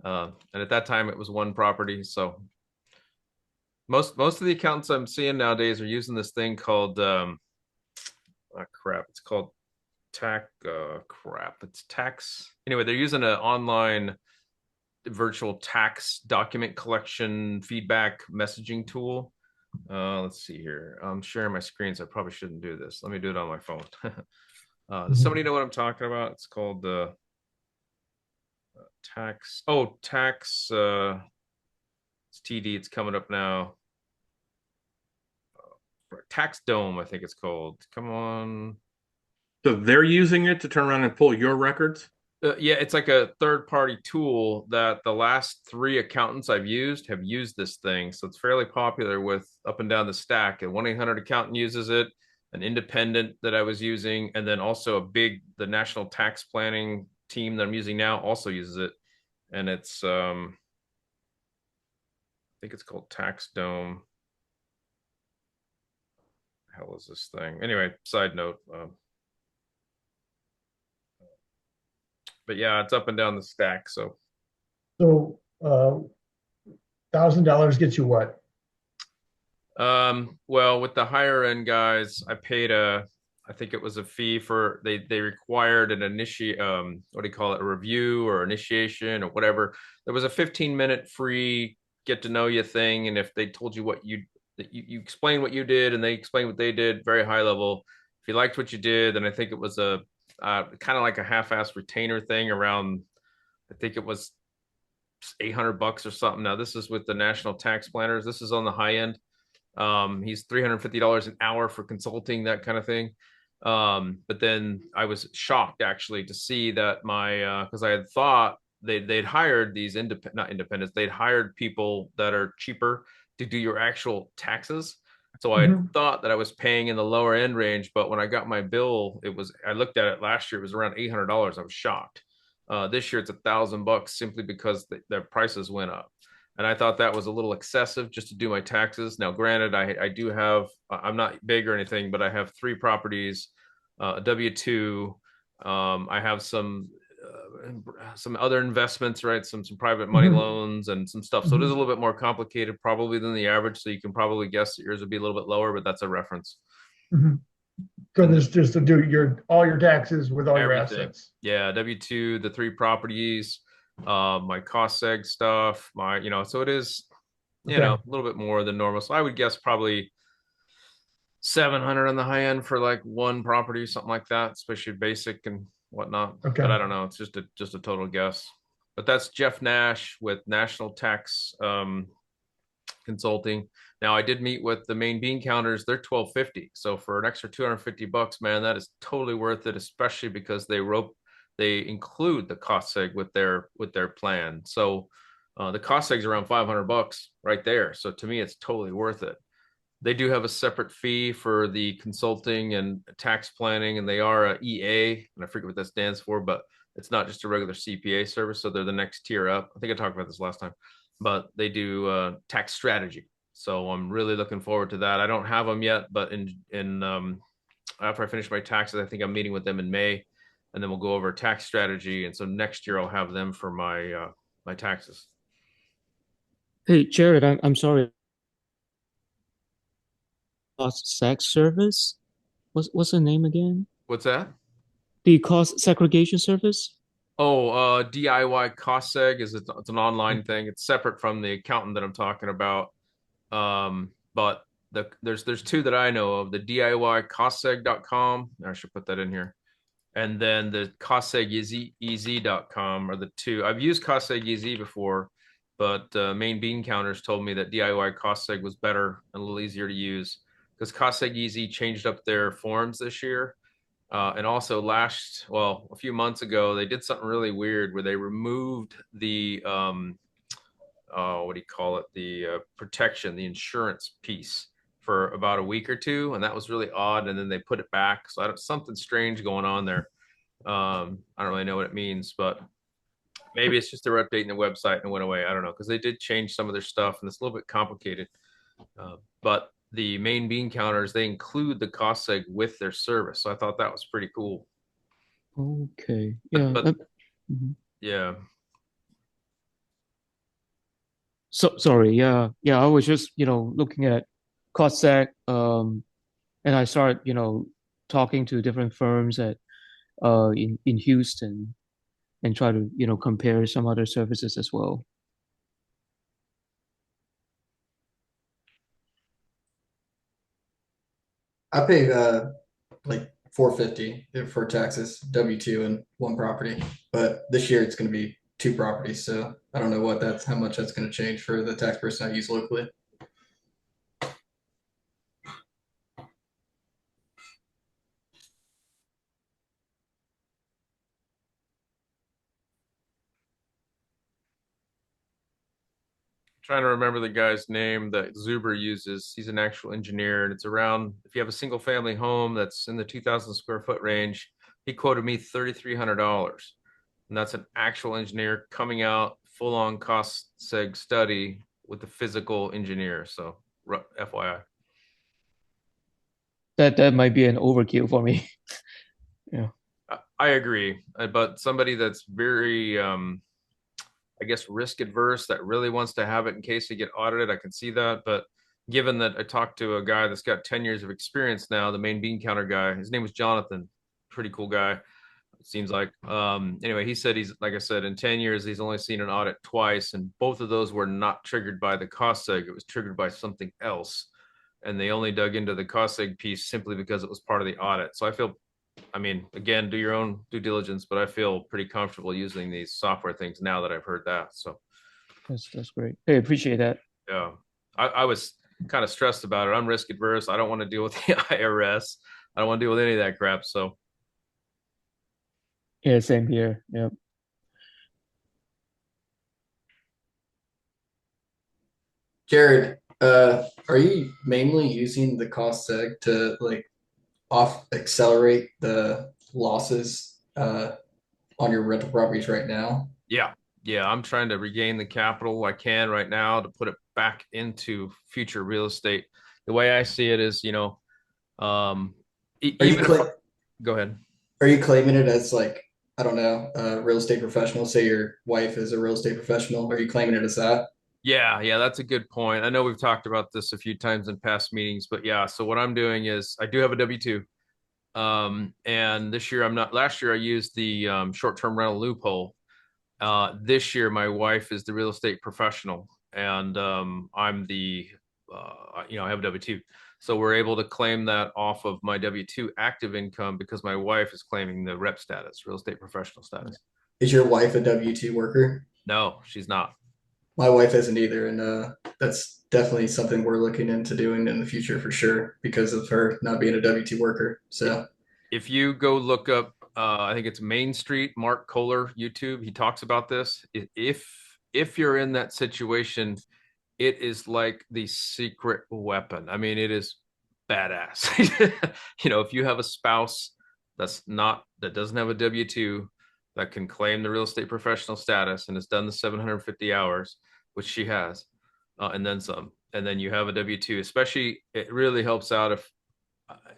And at that time it was one property. So most of the accountants I'm seeing nowadays are using this thing called crap. It's called it's tax. Anyway, they're using an online virtual tax document collection feedback messaging tool. Let's see here. I'm sharing my screen, so I probably shouldn't do this. Let me do it on my phone. Does somebody know what I'm talking about? It's called tax. Oh, tax. It's TD. It's coming up now. Tax Dome, I think it's called. Come on. So they're using it to turn around and pull your records? Yeah, it's like a third-party tool that the last 3 accountants I've used have used this thing. So it's fairly popular with up and down the stack. And 1-800 accountant uses it, an independent that I was using, and then also the national tax planning team that I'm using now also uses it. And it's I think it's called Tax Dome. Hell is this thing? Anyway, side note. But yeah, it's up and down the stack. So So, $1,000 gets you what? well, with the higher end guys, I think it was a fee for they required an what do you call it, a review or initiation or whatever. There was a 15-minute free get to know you thing, and if they told you you explain what you did and they explain what they did, very high level. If you liked what you did, then I think it was a kind of like a half-ass retainer thing around. I think it was $800 or something. Now this is with the national tax planners. This is on the high end. He's $350 an hour for consulting, that kind of thing. But then I was shocked actually to see that because I had thought they'd hired these not independents, they'd hired people that are cheaper to do your actual taxes. So I Mhm. thought that I was paying in the lower end range, but when I got my bill, I looked at it last year, it was around $800. I was shocked. This year it's $1,000 simply because the prices went up. And I thought that was a little excessive just to do my taxes. Now, granted, I do have, I'm not big or anything, but I have 3 properties, a W-2. I have some other investments, right? Some private money Mhm. loans and some stuff. So it is a little bit more complicated probably than the average. So you can probably guess that yours would be a little bit lower, but that's a reference. Mhm. So And this just to do all your taxes with all your everything. assets. Yeah, W-2, the 3 properties, my cost seg stuff, so it is, Okay. a little bit more than normal. So I would guess probably 700 on the high end for like one property, something like that, especially basic and whatnot. But Okay. I don't know. It's just a total guess. But that's Jeff Nash with National Tax Consulting. Now I did meet with the main bean counters. They're 1250. So for an extra $250, man, that is totally worth it, especially because they include the cost seg with their plan. So the cost seg's around $500 right there. So to me, it's totally worth it. They do have a separate fee for the consulting and tax planning, and they are a EA, and I forget what that stands for, but it's not just a regular CPA service. So they're the next tier up. I think I talked about this last time, but they do tax strategy. So I'm really looking forward to that. I don't have them yet, but in after I finish my taxes, I think I'm meeting with them in May, and then we'll go over tax strategy. And so next year I'll have them for my taxes. Hey, Jared, I'm sorry. Cost sex service? What's the name again? What's that? The cost segregation service? Oh, DIY cost seg it's an online thing. It's separate from the accountant that I'm talking about. But there's 2 that I know of, the DIYcostseg.com. I should put that in here. And then the costsegeasy.com are the 2. I've used costsegeasy before, but main bean counters told me that DIY costseg was better and a little easier to use because costsegeasy changed up their forms this year. And also a few months ago, they did something really weird where they removed the what do you call it? The protection, the insurance piece for about a week or 2, and that was really odd. And then they put it back. So something strange going on there. I don't really know what it means, but maybe it's just they were updating the website and it went away. I don't know because they did change some of their stuff, and it's a little bit complicated. But the main bean counters, they include the cost seg with their service, so I thought that was pretty cool. Okay. But, Yeah. but Mhm. yeah, So sorry. Yeah. Yeah. I was just, looking at cost seg, and I started, talking to different firms in Houston and try to, compare some other services as well. I pay like 450 for taxes, W-2 and one property. But this year it's going to be 2 properties, so I don't know how much that's going to change for the tax person I use locally. trying to remember the guy's name that Zuber uses. He's an actual engineer, and it's around if you have a single family home that's in the 2,000 square foot range. He quoted me $3,300, and that's an actual engineer coming out full on cost seg study with the physical engineer. So FYI. That might be an overkill for me. Yeah. I agree, but somebody that's very, I guess, risk adverse that really wants to have it in case they get audited, I can see that. But given that I talked to a guy that's got 10 years of experience now, the main bean counter guy, his name was Jonathan, pretty cool guy. It seems like. Anyway, he said like I said, in 10 years, he's only seen an audit twice, and both of those were not triggered by the cost seg. It was triggered by something else. And they only dug into the cost seg piece simply because it was part of the audit. So I mean, again, do your own due diligence, but I feel pretty comfortable using these software things now that I've heard that. So, That's great. Hey, appreciate that. yeah, I was kind of stressed about it. I'm risk adverse. I don't want to deal with the IRS. I don't want to deal with any of that crap. So, Yeah, same here. Yeah. Jared, Are you mainly using the cost seg to like off accelerate the losses on your rental properties right now? Yeah. Yeah. I'm trying to regain the capital I can right now to put it back into future real estate. The way I see it is, um, Are you even if, go ahead. are you claiming it as like, I don't know, a real estate professional? Say your wife is a real estate professional. Are you claiming it as that? Yeah, yeah, that's a good point. I know we've talked about this a few times in past meetings, but yeah, so what I'm doing is I do have a W-2. And this year I'm not, last year I used the short-term rental loophole. This year my wife is the real estate professional and I'm I have a W-2. So we're able to claim that off of my W-2 active income because my wife is claiming the rep status, real estate professional status. Is your wife a W-2 worker? No, she's not. My wife isn't either, and that's definitely something we're looking into doing in the future for sure because of her not being a W-2 worker. So If you go look up, I think it's Main Street, Mark Kohler, YouTube, he talks about this. If you're in that situation, it is like the secret weapon. I mean, it is badass. If you have a spouse that doesn't have a W-2 that can claim the real estate professional status and has done the 750 hours, which she has, and then some, and then you have a W-2, especially it really helps out if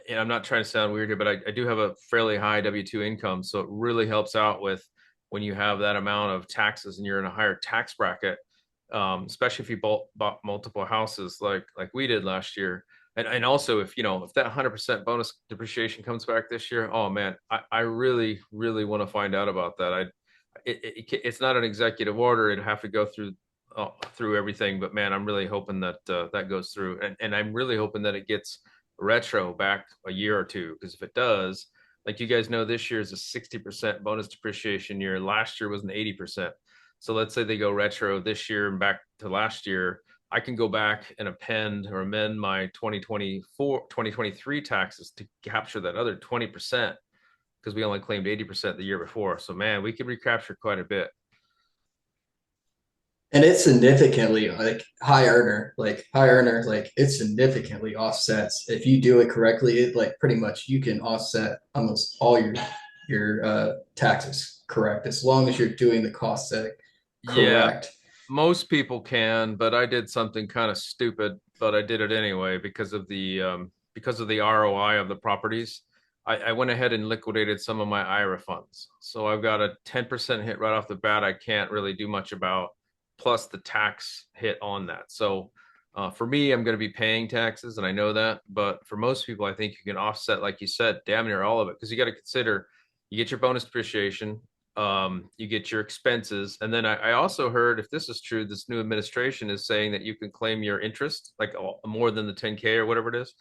and I'm not trying to sound weird here, but I do have a fairly high W-2 income. So it really helps out with when you have that amount of taxes and you're in a higher tax bracket, especially if you bought multiple houses like we did last year. And also if that 100% bonus depreciation comes back this year, oh man, I really, really want to find out about that. It's not an executive order. It'd have to go through everything, but man, I'm really hoping that that goes through. And I'm really hoping that it gets retro back a year or two, because if it does, like you guys know, this year is a 60% bonus depreciation year. Last year was an 80%. So let's say they go retro this year and back to last year, I can go back and append or amend my 2023 taxes to capture that other 20% because we only claimed 80% the year before. So man, we could recapture quite a bit. and it's significantly like high earner, like it significantly offsets if you do it correctly. It like pretty much you can offset almost all your taxes correct as long as you're doing the cost seg Yeah, correct. most people can, but I did something kind of stupid, but I did it anyway because of the ROI of the properties. I went ahead and liquidated some of my IRA funds. So I've got a 10% hit right off the bat I can't really do much about, plus the tax hit on that. So for me, I'm going to be paying taxes, and I know that. But for most people, I think you can offset, like you said, damn near all of it, because you got to consider you get your bonus depreciation, you get your expenses. And then I also heard, if this is true, this new administration is saying that you can claim your interest, like more than the 10K or whatever it is.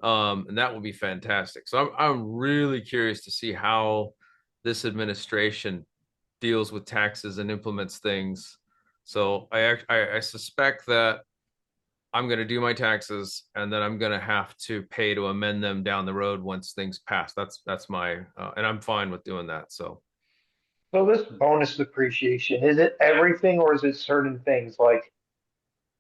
And that will be fantastic. So I'm really curious to see how this administration deals with taxes and implements things. So I suspect that I'm going to do my taxes and then I'm going to have to pay to amend them down the road once things pass. That's my and I'm fine with doing that. So So this bonus depreciation, is it everything or is it certain things? Like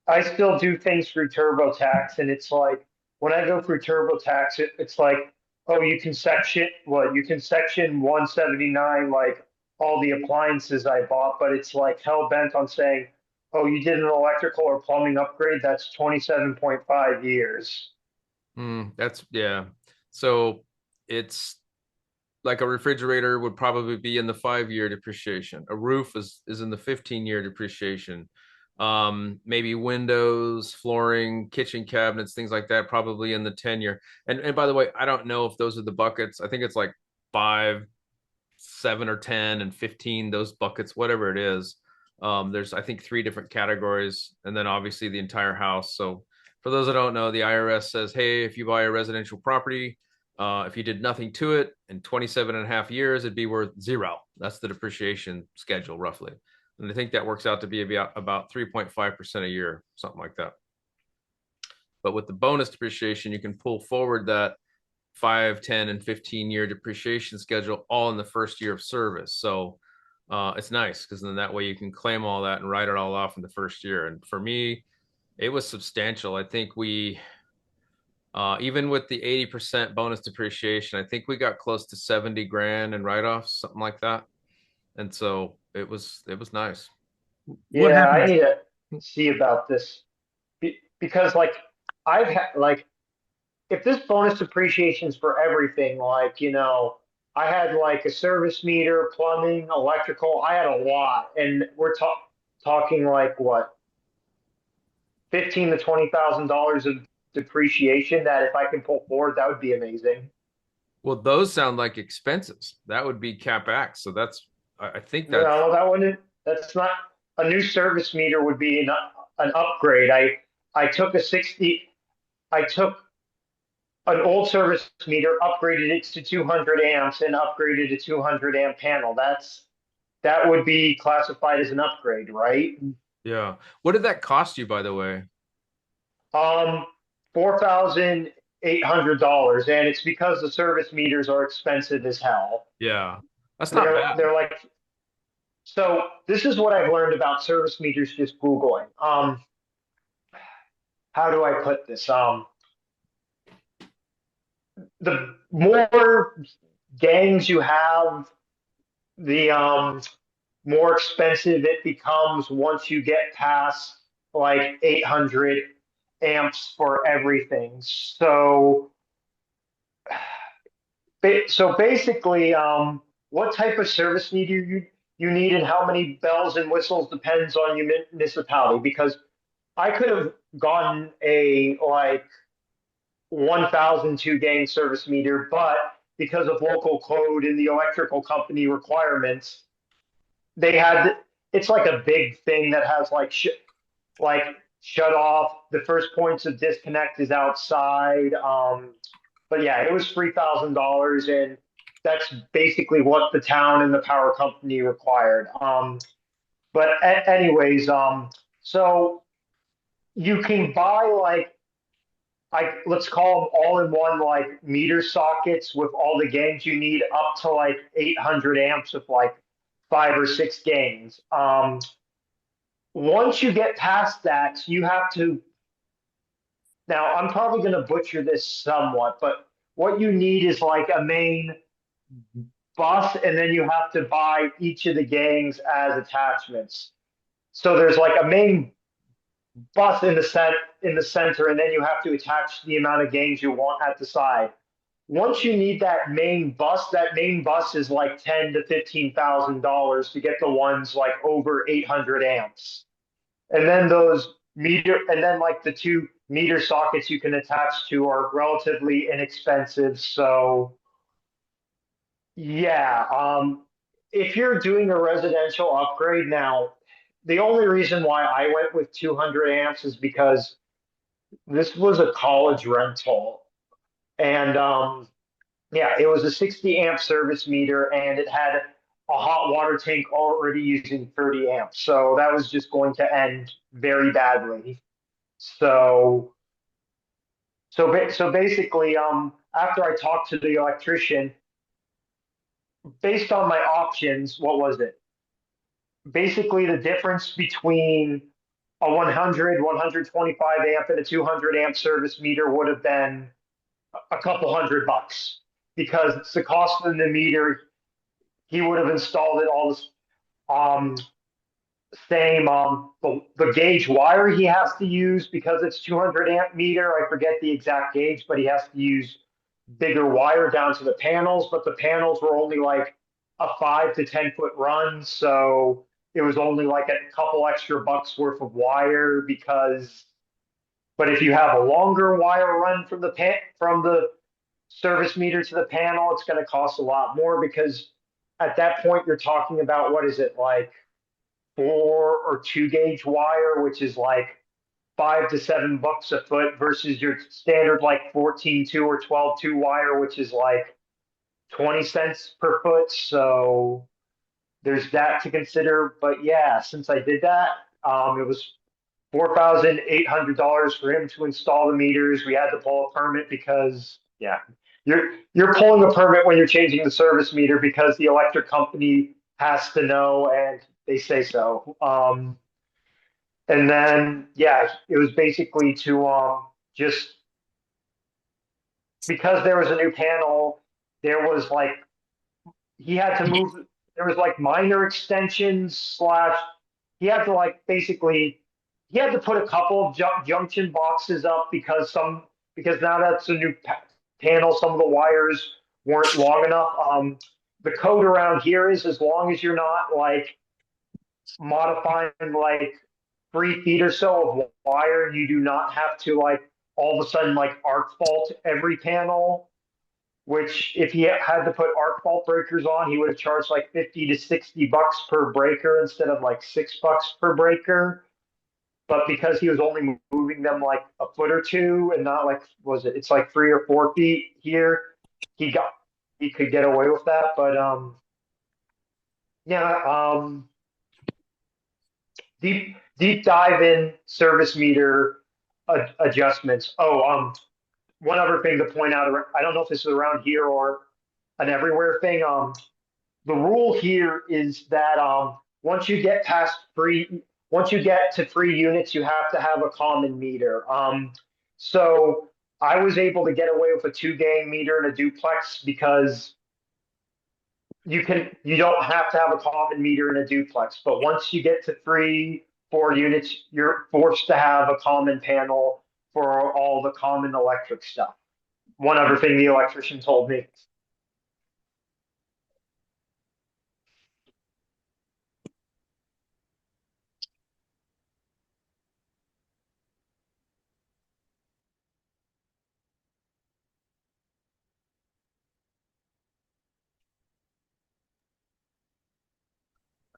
I still do things through TurboTax, and it's like when I go through TurboTax, it's like, oh, you can section 179 like all the appliances I bought, but it's like hell bent on saying, oh, you did an electrical or plumbing upgrade, that's 27.5 years. that's yeah. So it's like a refrigerator would probably be in the 5 year depreciation. A roof is in the 15 year depreciation. Maybe windows, flooring, kitchen cabinets, things like that, probably in the 10 year. And by the way, I don't know if those are the buckets. I think it's like 5, 7 or 10 and 15, those buckets, whatever it is. There's I think 3 different categories, and then obviously the entire house. So for those that don't know, the IRS says, hey, if you buy a residential property, if you did nothing to it in 27 and a half years, it'd be worth zero. That's the depreciation schedule roughly. And I think that works out to be about 3.5% a year, something like that. But with the bonus depreciation, you can pull forward that 5, 10, and 15 year depreciation schedule all in the first year of service. So it's nice because then that way you can claim all that and write it all off in the first year. And for me, It was substantial. I think we even with the 80% bonus depreciation, I think we got close to 70 grand in write-offs, something like that. And so it was nice. What Yeah, I happens? need to see about this because like I've had like if this bonus depreciation is for everything, like, I had like a service meter, plumbing, electrical, I had a lot. And we're talking like what, 15 to $20,000 of depreciation that if I can pull forward, that would be amazing. Well, those sound like expenses. That would be CapEx. So I think that's No, that's not a new service meter would be an upgrade. I took a 60, I took an old service meter, upgraded it to 200 amps, and upgraded a 200 amp panel. That would be classified as an upgrade, right? yeah. What did that cost you, by the way? Um, $4,800, and it's because the service meters are expensive as hell. Yeah. That's not bad. They're like, so this is what I've learned about service meters just Googling. How do I put this? The more gangs you have, the more expensive it becomes once you get past like 800 amps for everything. So basically, what type of service meter you need and how many bells and whistles depends on your municipality. Because I could have gotten a like 1,002 gang service meter, but because of local code and the electrical company requirements, they had it's like a big thing that has like shut off. The first points of disconnect is outside. But yeah, it was $3,000, and that's basically what the town and the power company required. But anyways, so you can buy like let's call them all in one like meter sockets with all the gains you need up to like 800 amps with like 5 or 6 gains. Once you get past that, you have to. Now, I'm probably going to butcher this somewhat, but what you need is like a main bus, and then you have to buy each of the gangs as attachments. So there's like a main bus in the center, and then you have to attach the amount of gangs you want at the side. Once you need that main bus is like $10,000 to $15,000 to get the ones like over 800 amps. And then like the 2 meter sockets you can attach to are relatively inexpensive. So yeah, if you're doing a residential upgrade now, the only reason why I went with 200 amps is because this was a college rental. And yeah, it was a 60 amp service meter, and it had a hot water tank already using 30 amps. So that was just going to end very badly. So so basically, after I talked to the electrician, based on my options, what was it? Basically, the difference between a 100, 125 amp and a 200 amp service meter would have been a couple $100 because it's the cost of the meter. He would have installed it all this um, same the gauge wire he has to use because it's 200 amp meter. I forget the exact gauge, but he has to use bigger wire down to the panels. But the panels were only like a 5 to 10 foot run, so it was only like a couple extra bucks worth of wire because. But if you have a longer wire run from the service meter to the panel, it's going to cost a lot more because at that point you're talking about what is it like 4 or 2 gauge wire, which is like $5 to $7 a foot versus your standard like 14.2 or 12.2 wire, which is like 20 cents per foot. So there's that to consider. But yeah, since I did that, it was $4,800 for him to install the meters. We had to pull a permit because yeah, you're pulling a permit when you're changing the service meter because the electric company has to know and they say so. And then, yeah, it was basically to just because there was a new panel, there was like he had to move. There was like minor extensions slash. He had to like basically he had to put a couple of junction boxes up because now that's a new panel. Some of the wires weren't long enough. The code around here is as long as you're not like modifying like 3 feet or so of wire, you do not have to like all of a sudden like arc fault every panel. Which, if he had to put arc fault breakers on, he would have charged like 50 to 60 bucks per breaker instead of like $6 per breaker. But because he was only moving them like a foot or two and not like it's like 3 or 4 feet here, he got he could get away with that. But yeah, deep dive in service meter adjustments. Oh, one other thing to point out. I don't know if this is around here or an everywhere thing. The rule here is that once you get past once you get to 3 units, you have to have a common meter. So I was able to get away with a 2 gang meter in a duplex because you don't have to have a common meter in a duplex. But once you get to 4 units, you're forced to have a common panel for all the common electric stuff. One other thing the electrician told me.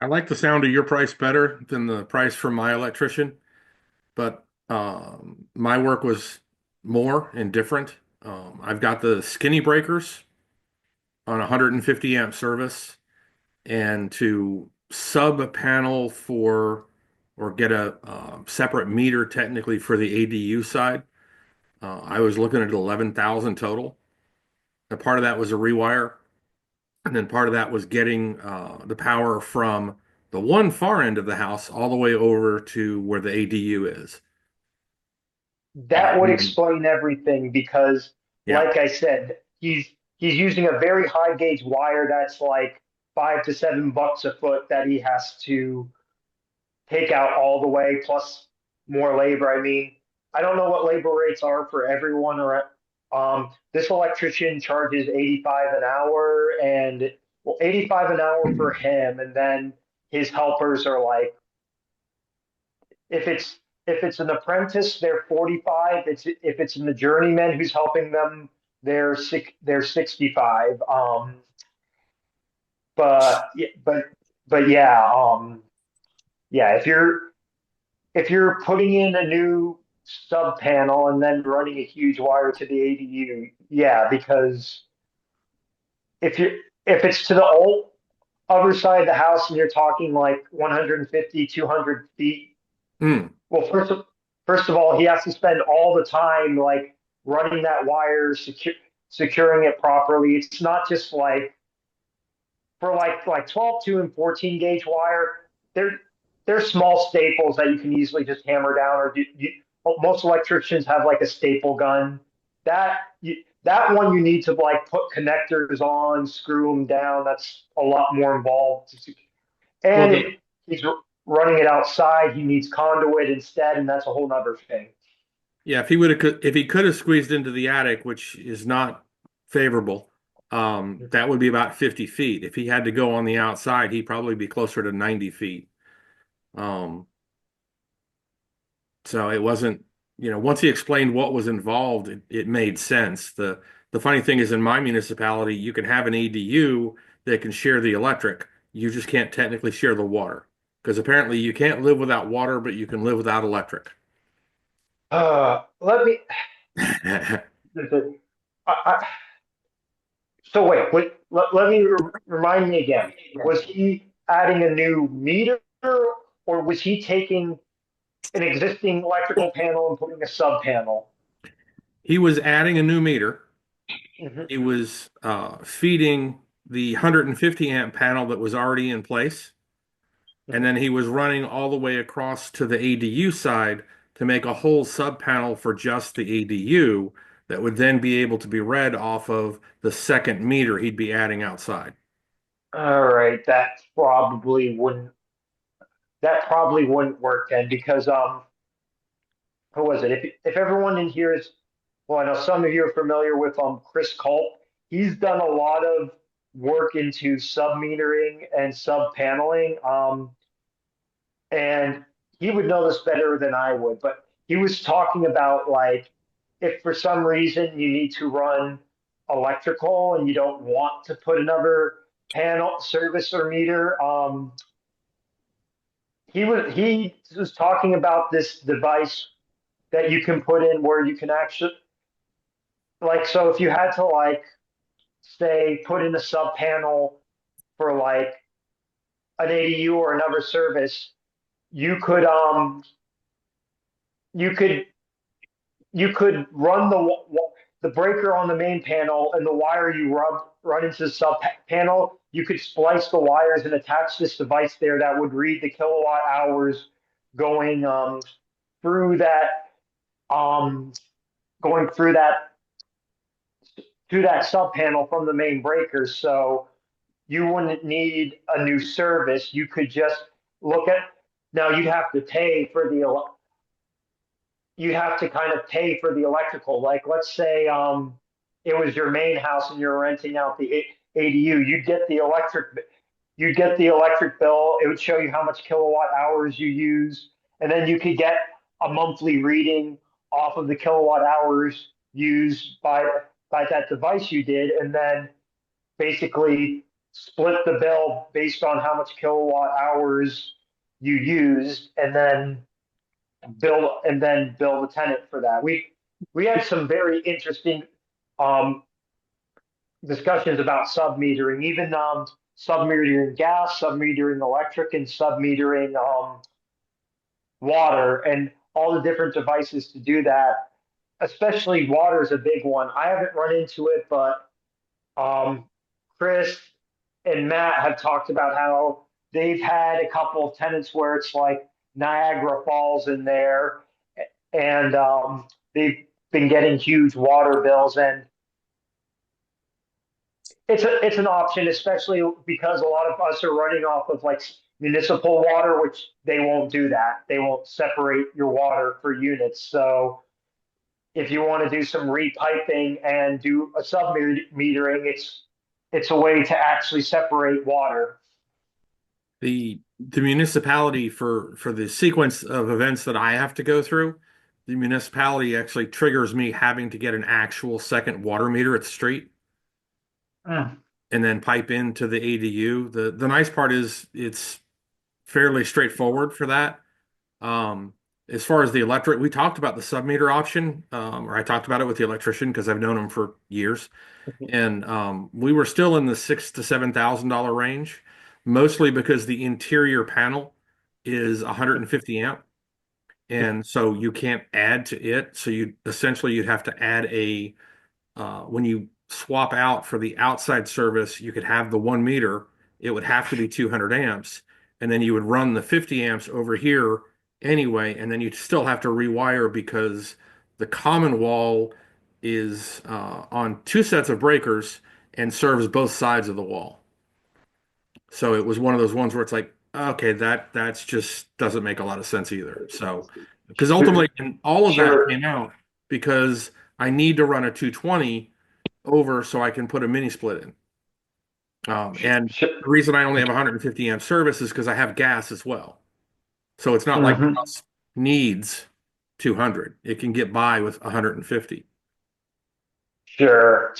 I like the sound of your price better than the price from my electrician, but my work was more and different. I've got the skinny breakers on 150 amp service, and to sub a panel for or get a separate meter technically for the ADU side, I was looking at 11,000 total. A part of that was a rewire, and then part of that was getting the power from the one far end of the house all the way over to where the ADU is. That would And then, explain everything because, yeah, like I said, he's using a very high gauge wire that's like $5 to $7 a foot that he has to take out all the way, plus more labor. I mean, I don't know what labor rates are for everyone, or this electrician charges 85 an hour, and well, 85 an hour for him, and then his helpers are like if it's an apprentice, they're 45. It's if it's in the journeyman who's helping them, they're 65. But yeah, but yeah, yeah. If you're putting in a new sub panel and then running a huge wire to the ADU, yeah, because if you if it's to the old other side of the house and you're talking like 150, 200 feet. mm, Well, first of all, he has to spend all the time like running that wire, securing it properly. It's not just like for like 12, 2, and 14 gauge wire. They're they're small staples that you can easily just hammer down, or most electricians have like a staple gun. That one you need to like put connectors on, screw them down. That's a lot more involved. well, And he's running it outside. He needs conduit instead, and that's a whole nother thing. yeah, if he could have squeezed into the attic, which is not favorable, that would be about 50 feet. If he had to go on the outside, he'd probably be closer to 90 feet. Um, so it wasn't, once he explained what was involved, it made sense. The funny thing is in my municipality, you can have an ADU that can share the electric. You just can't technically share the water. Because apparently you can't live without water, but you can live without electric. Let me. I, so let me remind me again. Was he adding a new meter, or was he taking an existing electrical panel and putting a sub panel? He was adding a new meter. Mm-hmm. He was feeding the 150 amp panel that was already in place. And then he was running all the way across to the ADU side to make a whole sub panel for just the ADU that would then be able to be read off of the second meter he'd be adding outside. All right, that probably wouldn't work then because who was it? If everyone in here is, well, I know some of you are familiar with Chris Culp. He's done a lot of work into sub metering and sub paneling. And he would know this better than I would, but he was talking about like if for some reason you need to run electrical and you don't want to put another panel service or meter, he was talking about this device that you can put in where you can actually like so if you had to like say put in a sub panel for like an ADU or another service, you could you could you could run the breaker on the main panel and the wire you run into the sub panel. You could splice the wires and attach this device there that would read the kilowatt hours going through that um, going through that to that sub panel from the main breaker. So you wouldn't need a new service. You could just look at now. You'd have to kind of pay for the electrical. Like let's say it was your main house and you're renting out the ADU, you'd get the electric bill. It would show you how much kilowatt hours you use, and then you could get a monthly reading off of the kilowatt hours used by that device you did, and then basically split the bill based on how much kilowatt hours you used, and then bill the tenant for that. We had some very interesting um, discussions about sub metering, even sub metering gas, sub metering electric, and sub metering water, and all the different devices to do that. Especially water is a big one. I haven't run into it, but Chris and Matt have talked about how they've had a couple of tenants where it's like Niagara Falls in there, and they've been getting huge water bills, and it's an option, especially because a lot of us are running off of like municipal water, which they won't do that. They won't separate your water for units. So if you want to do some repiping and do a sub metering, it's a way to actually separate water. The municipality for the sequence of events that I have to go through, the municipality actually triggers me having to get an actual second water meter at the street and then pipe into the ADU. The nice part is it's fairly straightforward for that. As far as the electric, we talked about the sub meter option, or I talked about it with the electrician because I've known him for years, and we were still in the $6,000 to $7,000 range, mostly because the interior panel is 150 amp, and so you can't add to it. So you'd have to add a when you swap out for the outside service, you could have the 1 meter. It would have to be 200 amps, and then you would run the 50 amps over here anyway, and then you'd still have to rewire because the common wall is on two sets of breakers and serves both sides of the wall. So it was one of those ones where it's like, okay, that's just doesn't make a lot of sense either. So because ultimately, and all of that came out because I need to run a 220 over so I can put a mini split in. And the reason I only have 150 amp service is because I have gas as well. So it's not like the house needs 200. It can get by with 150. Sure.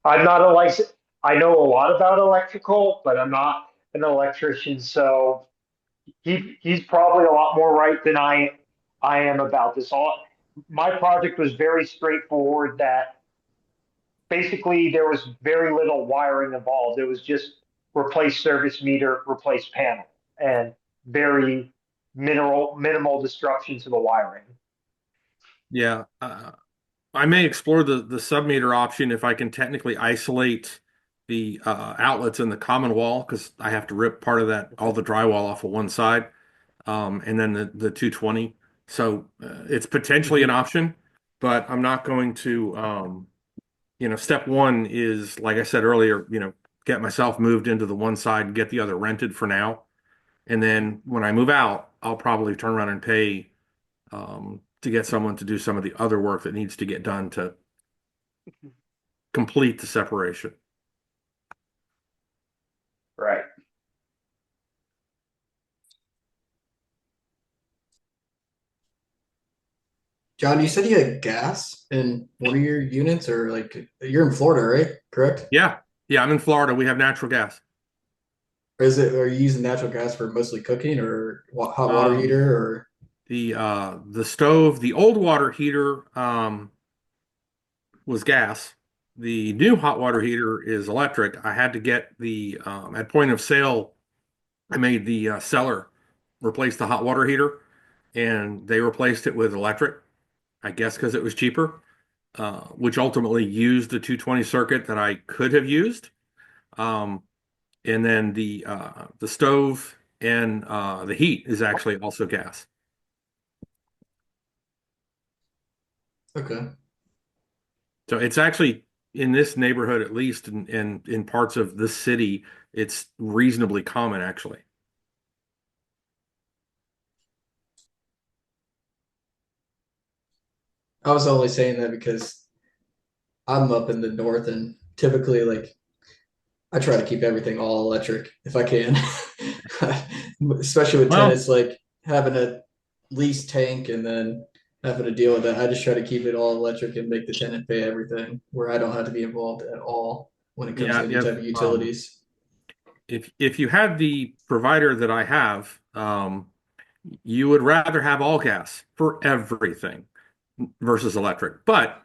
I'm not a license. I know a lot about electrical, but I'm not an electrician. So he's probably a lot more right than I am about this. My project was very straightforward. That basically there was very little wiring involved. It was just replace service meter, replace panel, and very minimal destruction to the wiring. Yeah. I may explore the sub meter option if I can technically isolate the outlets in the common wall because I have to rip part of that, all the drywall off of one side, and then the 220. So it's potentially an option, but I'm not going to, step one is, like I said earlier, get myself moved into the one side and get the other rented for now. And then when I move out, I'll probably turn around and pay to get someone to do some of the other work that needs to get done to complete the separation. Right. John, you said you had gas in one of your units, or like you're in Florida, right? Correct? Yeah. Yeah, I'm in Florida. We have natural gas. Or are you using natural gas for mostly cooking or hot water Um, heater or the stove, the old water heater was gas. The new hot water heater is electric. I had to get the at point of sale, I made the seller replace the hot water heater, and they replaced it with electric, I guess because it was cheaper, which ultimately used the 220 circuit that I could have used. Um, and then the stove and the heat is actually also gas. okay. So it's actually in this neighborhood, at least, and in parts of this city, it's reasonably common actually. I was only saying that because I'm up in the north and typically like I try to keep everything all electric if I can. Especially with Well, tenants like having a lease tank and then having to deal with that. I just try to keep it all electric and make the tenant pay everything where I don't have to be involved at all when it comes to yeah, any yeah. type of utilities. If you had the provider that I have, you would rather have all gas for everything versus electric. But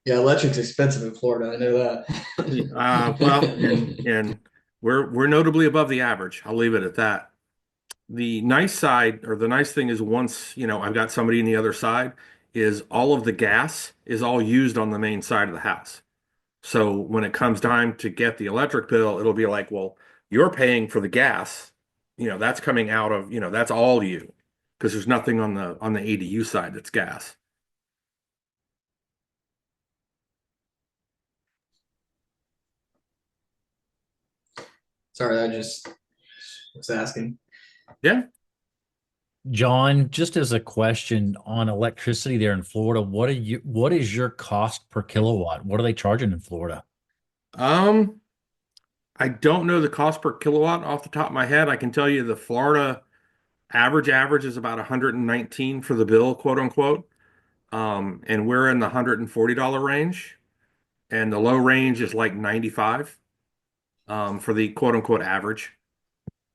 Yeah, electric's expensive in Florida. I know well, and that. and we're notably above the average. I'll leave it at that. The nice side, or the nice thing is, once I've got somebody in the other side, is all of the gas is all used on the main side of the house. So when it comes time to get the electric bill, it'll be like, well, you're paying for the gas. That's coming out of, that's all you, because there's nothing on the ADU side that's gas. Sorry, I just was asking. Yeah. John, just as a question on electricity there in Florida, what is your cost per kilowatt? What are they charging in Florida? Um, I don't know the cost per kilowatt off the top of my head. I can tell you the Florida average is about 119 for the bill, quote unquote. And we're in the $140 range, and the low range is like 95 for the quote unquote average.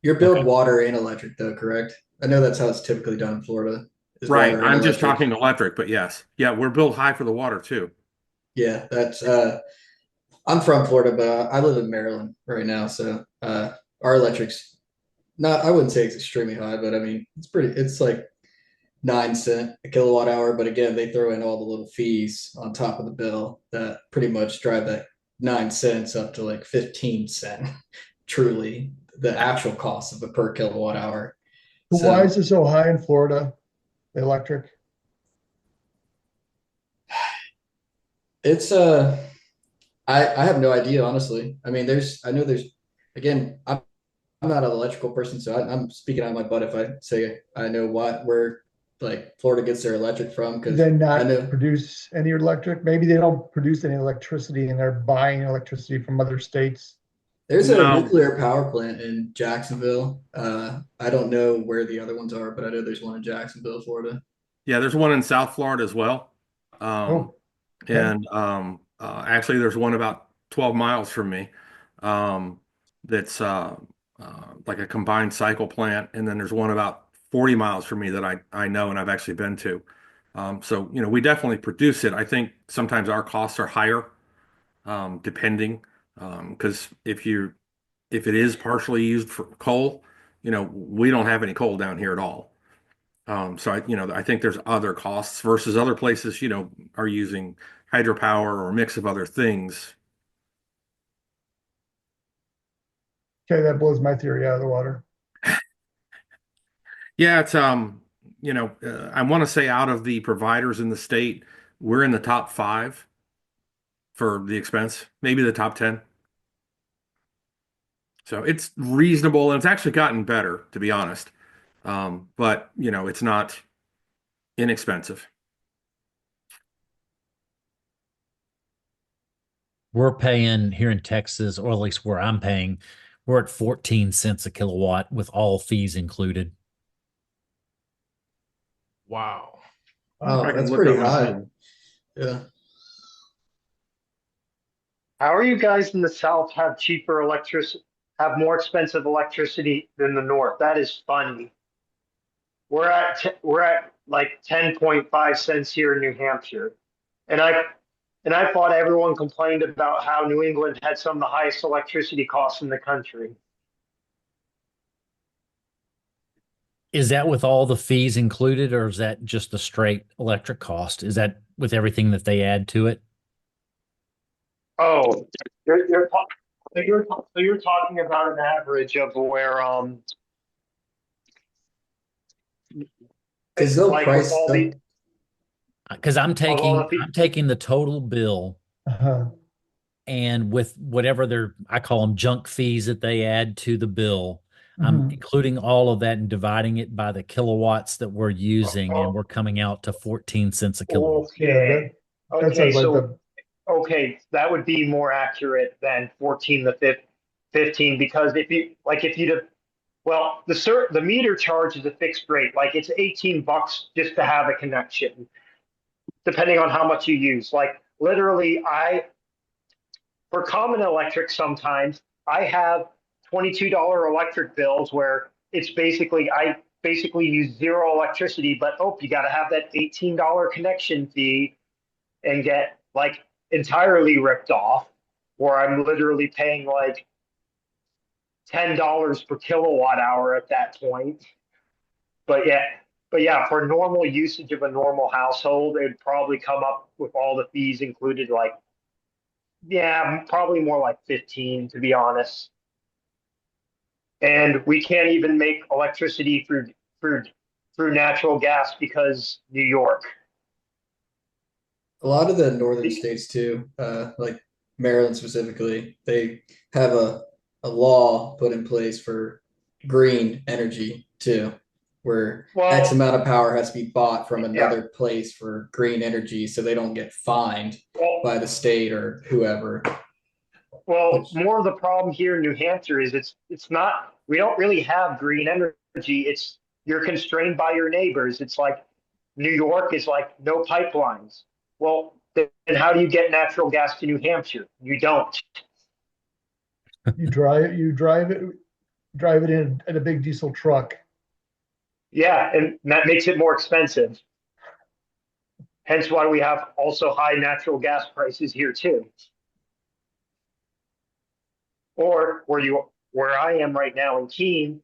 You're Okay. billed water and electric though, correct? I know that's how it's typically done in Florida, is Right. water and I'm just electric. talking electric, but yes. Yeah, we're billed high for the water too. Yeah, that's I'm from Florida, but I live in Maryland right now, so our electric's not I wouldn't say it's extremely high, but I mean it's like 9 cent a kilowatt hour. But again, they throw in all the little fees on top of the bill that pretty much drive that 9 cents up to like 15 cent, truly the actual cost of a per kilowatt hour. Why So is it so high in Florida, the electric? it's I have no idea, honestly. I mean, I know there's again, I'm not an electrical person, so I'm speaking out of my butt if I say I know where like Florida gets their electric from Do because they I not know produce any electric? Maybe they don't produce any electricity and they're buying electricity from other states. there's a No. nuclear power plant in Jacksonville. I don't know where the other ones are, but I know there's one in Jacksonville, Florida. Yeah, there's one in South Florida as well. Um, Oh, okay. and actually, there's one about 12 miles from me that's like a combined cycle plant. And then there's one about 40 miles from me that I know and I've actually been to. So, we definitely produce it. I think sometimes our costs are higher, depending, because if it is partially used for coal, we don't have any coal down here at all. So I think there's other costs versus other places, are using hydropower or a mix of other things. Okay, that blows my theory out of the water. Yeah, it's I want to say out of the providers in the state, we're in the top 5 for the expense, maybe the top 10. So it's reasonable and it's actually gotten better, to be honest. But it's not inexpensive. We're paying here in Texas, or at least where I'm paying, we're at 14 cents a kilowatt with all fees included. Wow. I Oh, can that's look pretty up and high. see. Yeah. How are you guys in the South have cheaper electricity, have more expensive electricity than the North? That is funny. We're at like 10.5 cents here in New Hampshire. And I thought everyone complained about how New England had some of the highest electricity costs in the country. Is that with all the fees included, or is that just the straight electric cost? Is that with everything that they add to it? Oh, so you're talking about an average of where Because they'll like with price all the them. Because of all the I'm taking the total bill, Uh-huh. and with whatever I call them junk fees that they add to the bill, I'm Mhm. including all of that and dividing it by the kilowatts that we're using, and oh, we're coming out to 14 cents a kilowatt. Yeah, okay. that Okay, sounds like so the okay, that would be more accurate than 14 to 15 because if you well, the meter charge is a fixed rate. Like it's $18 just to have a connection, depending on how much you use. Like literally, for common electric sometimes I have $22 electric bills where I basically use zero electricity, but you got to have that $18 connection fee and get like entirely ripped off, where I'm literally paying like $10 per kilowatt hour at that point. But yeah, for normal usage of a normal household, it'd probably come up with all the fees included, like yeah, probably more like 15 to be honest. And we can't even make electricity through through natural gas because New York. A lot of the northern states too, like Maryland specifically, they have a law put in place for green energy too, where X Well, amount of power has to be bought from yeah. another place for green energy so they don't get fined Well, by the state or whoever. Which more of the problem here in New Hampshire is it's not we don't really have green energy. It's you're constrained by your neighbors. It's like New York is like no pipelines. Well, then how do you get natural gas to New Hampshire? You don't. you drive it in a big diesel truck. Yeah, and that makes it more expensive. Hence why we have also high natural gas prices here too. Or where I am right now in Keene,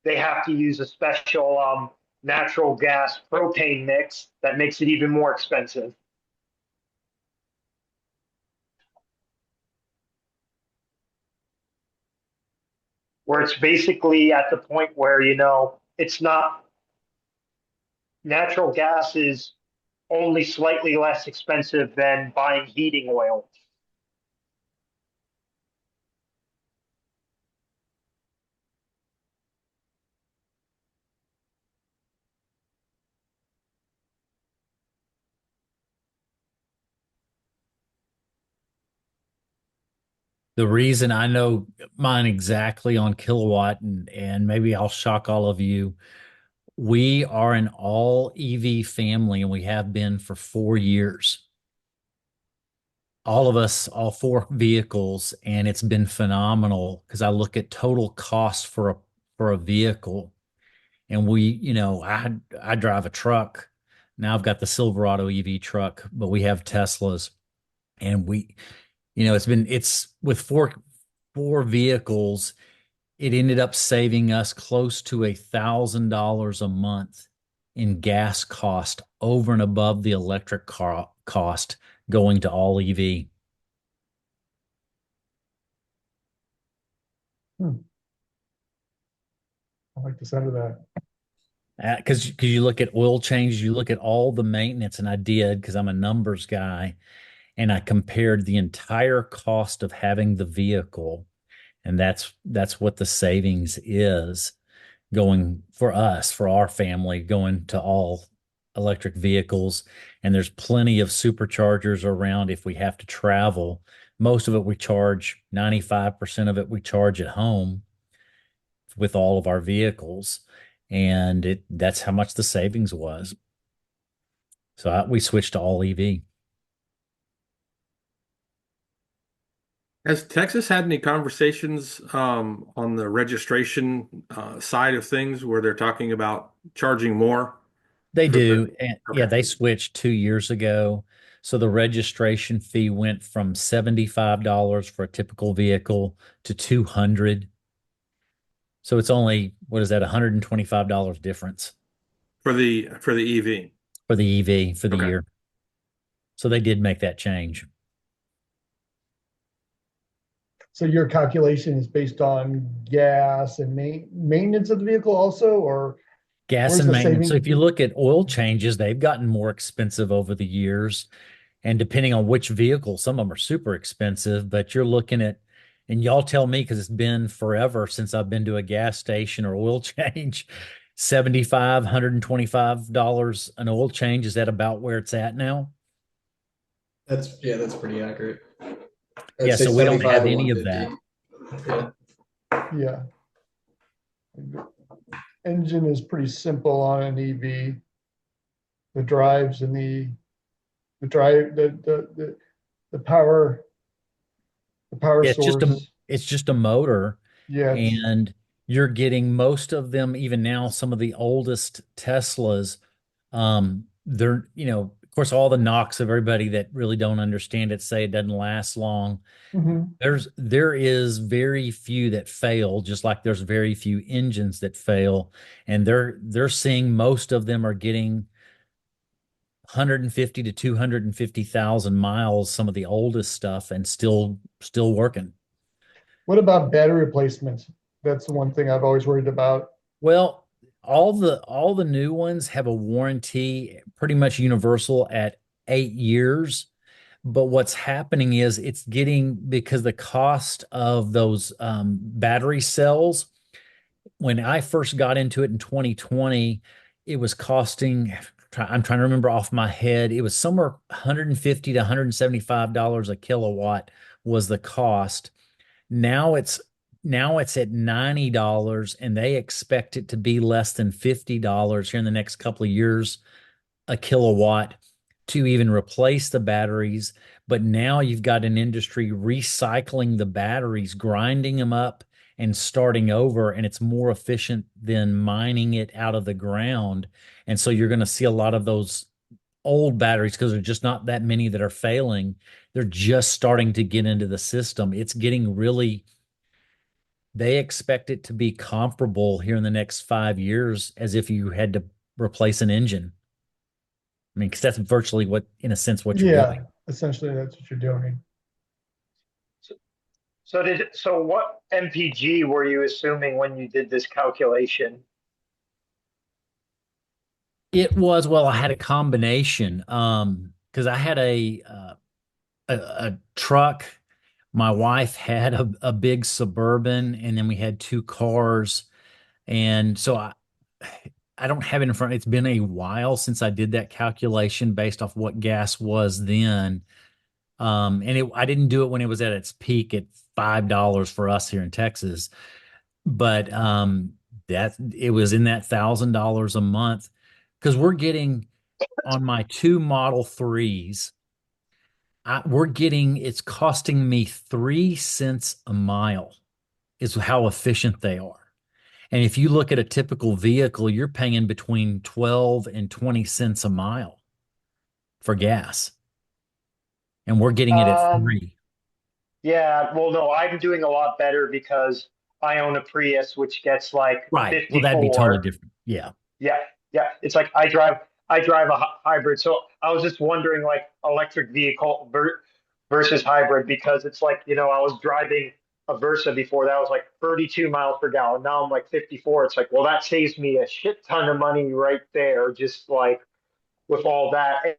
they have to use a special natural gas propane mix that makes it even more expensive. Where it's basically at the point where, it's not natural gas is only slightly less expensive than buying heating oil. The reason I know mine exactly on kilowatt, and maybe I'll shock all of you, we are an all EV family and we have been for 4 years. All of us, all 4 vehicles, and it's been phenomenal because I look at total cost for a vehicle, and I drive a truck. Now I've got the Silverado EV truck, but we have Teslas, and it's with four vehicles. It ended up saving us close to $1,000 a month in gas cost over and above the electric car cost going to all EV. Hmm. I like the sound of that. Because you look at oil changes, you look at all the maintenance, and I did because I'm a numbers guy, and I compared the entire cost of having the vehicle, and that's what the savings is going for us, for our family, going to all electric vehicles. And there's plenty of superchargers around if we have to travel. Most of it we charge, 95% of it we charge at home with all of our vehicles. And that's how much the savings was. So we switched to all EV. Has Texas had any conversations on the registration side of things where they're talking about charging more They for the? do. And yeah, Okay. they switched 2 years ago. So the registration fee went from $75 for a typical vehicle to 200. So it's only, what is that, $125 difference For the EV. for the EV for the Okay. year. So they did make that change. So your calculation is based on gas and maintenance of the vehicle also, or Gas where's and the maintenance. So saving? if you look at oil changes, they've gotten more expensive over the years. And depending on which vehicle, some of them are super expensive, but you're looking at, and y'all tell me because it's been forever since I've been to a gas station or oil change, 75, $125 an oil change. Is that about where it's at now? That's pretty accurate. I'd Yeah, say so we don't 75 have to any of 150. that. Yeah. Yeah. Engine is pretty simple on an EV. The drives and the drive the power Yeah, source. it's just a motor, Yeah, it's and you're getting most of them even now. Some of the oldest Teslas, they're of course, all the knocks of everybody that really don't understand it say it doesn't last long. mhm. There is very few that fail, just like there's very few engines that fail, and they're seeing most of them are getting 150 to 250,000 miles, some of the oldest stuff, and still working. What about battery replacements? That's the one thing I've always worried about. Well, all the new ones have a warranty pretty much universal at 8 years. But what's happening is it's getting because the cost of those battery cells, when I first got into it in 2020, it was costing, I'm trying to remember off my head, it was somewhere 150 to $175 a kilowatt was the cost. Now it's now it's at $90 and they expect it to be less than $50 here in the next couple of years a kilowatt to even replace the batteries. But now you've got an industry recycling the batteries, grinding them up and starting over, and it's more efficient than mining it out of the ground. And so you're going to see a lot of those old batteries because there's just not that many that are failing. They're just starting to get into the system. It's getting really, they expect it to be comparable here in the next 5 years as if you had to replace an engine. I mean, because that's virtually what, in a sense, what you're Yeah, doing. essentially that's what you're doing. So what MPG were you assuming when you did this calculation? It was, well, I had a combination. Because I had a truck. My wife had a big Suburban, and then we had two cars. And so I don't have it in front. It's been a while since I did that calculation based off what gas was then. I didn't do it when it was at its peak at $5 for us here in Texas, but that it was in that $1,000 a month because we're getting on my two Model 3s. We're getting it's costing me 3 cents a mile is how efficient they are. And if you look at a typical vehicle, you're paying between 12 and 20 cents a mile for gas, and we're getting it at Um, 3. yeah, well, no, I'm doing a lot better because I own a Prius, which gets like Right. Well, that'd be totally 54. different. Yeah. Yeah, yeah. It's like I drive a hybrid. So I was just wondering, like, electric vehicle versus hybrid, because it's like, I was driving a Versa before that was like 32 miles per gallon. Now I'm like 54. It's like, well, that saves me a shit ton of money right there, just like with all that.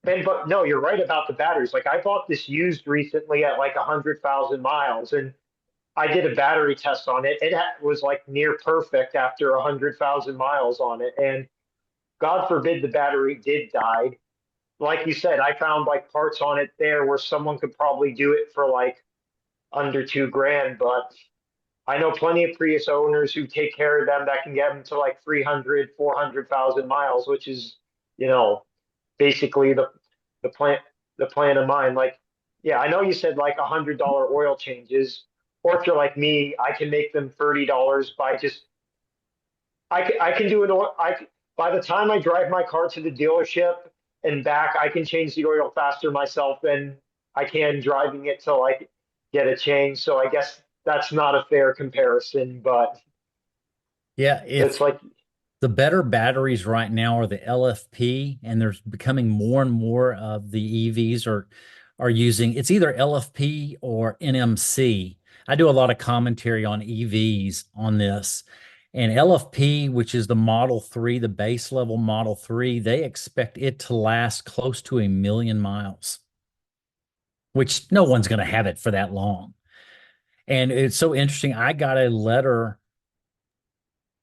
But no, you're right about the batteries. Like I bought this used recently at like 100,000 miles, and I did a battery test on it. It was like near perfect after 100,000 miles on it, and God forbid the battery did die. Like you said, I found like parts on it there where someone could probably do it for like under 2 grand, but I know plenty of Prius owners who take care of them that can get them to like 300, 400,000 miles, which is, you know, basically the plan, the plan of mine. Like, yeah, I know you said like $100 oil changes, or if you're like me, I can make them $30 by just, I can do it. By the time I drive my car to the dealership and back, I can change the oil faster myself than I can driving it to like get a change. So I guess that's not a fair comparison, but Yeah, it's if like, the better batteries right now are the LFP, and there's becoming more and more of the EVs are using it's either LFP or NMC. I do a lot of commentary on EVs on this. And LFP, which is the Model 3, the base level Model 3, they expect it to last close to 1 million miles, which no one's going to have it for that long. And it's so interesting. I got a letter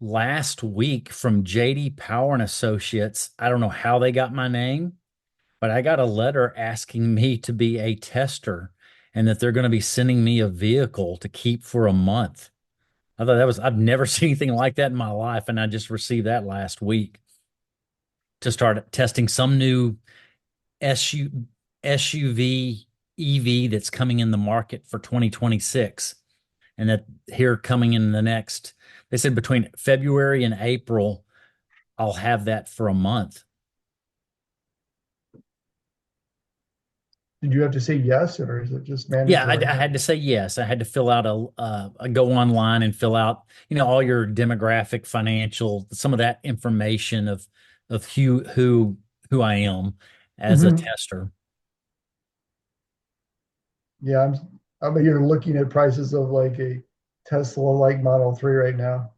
last week from JD Power and Associates. I don't know how they got my name, but I got a letter asking me to be a tester and that they're going to be sending me a vehicle to keep for a month. I thought that was, I've never seen anything like that in my life. And I just received that last week to start testing some new SUV EV that's coming in the market for 2026. And that here coming in the next, they said between February and April, I'll have that for a month. Did you have to say yes, or is it just Yeah, I mandatory? had to say yes. I had to fill out a go online and fill out, all your demographic, financial, some of that information of who I am as a Hmm. tester. Yeah, I mean, you're looking at prices of like a Tesla like Model 3 right now.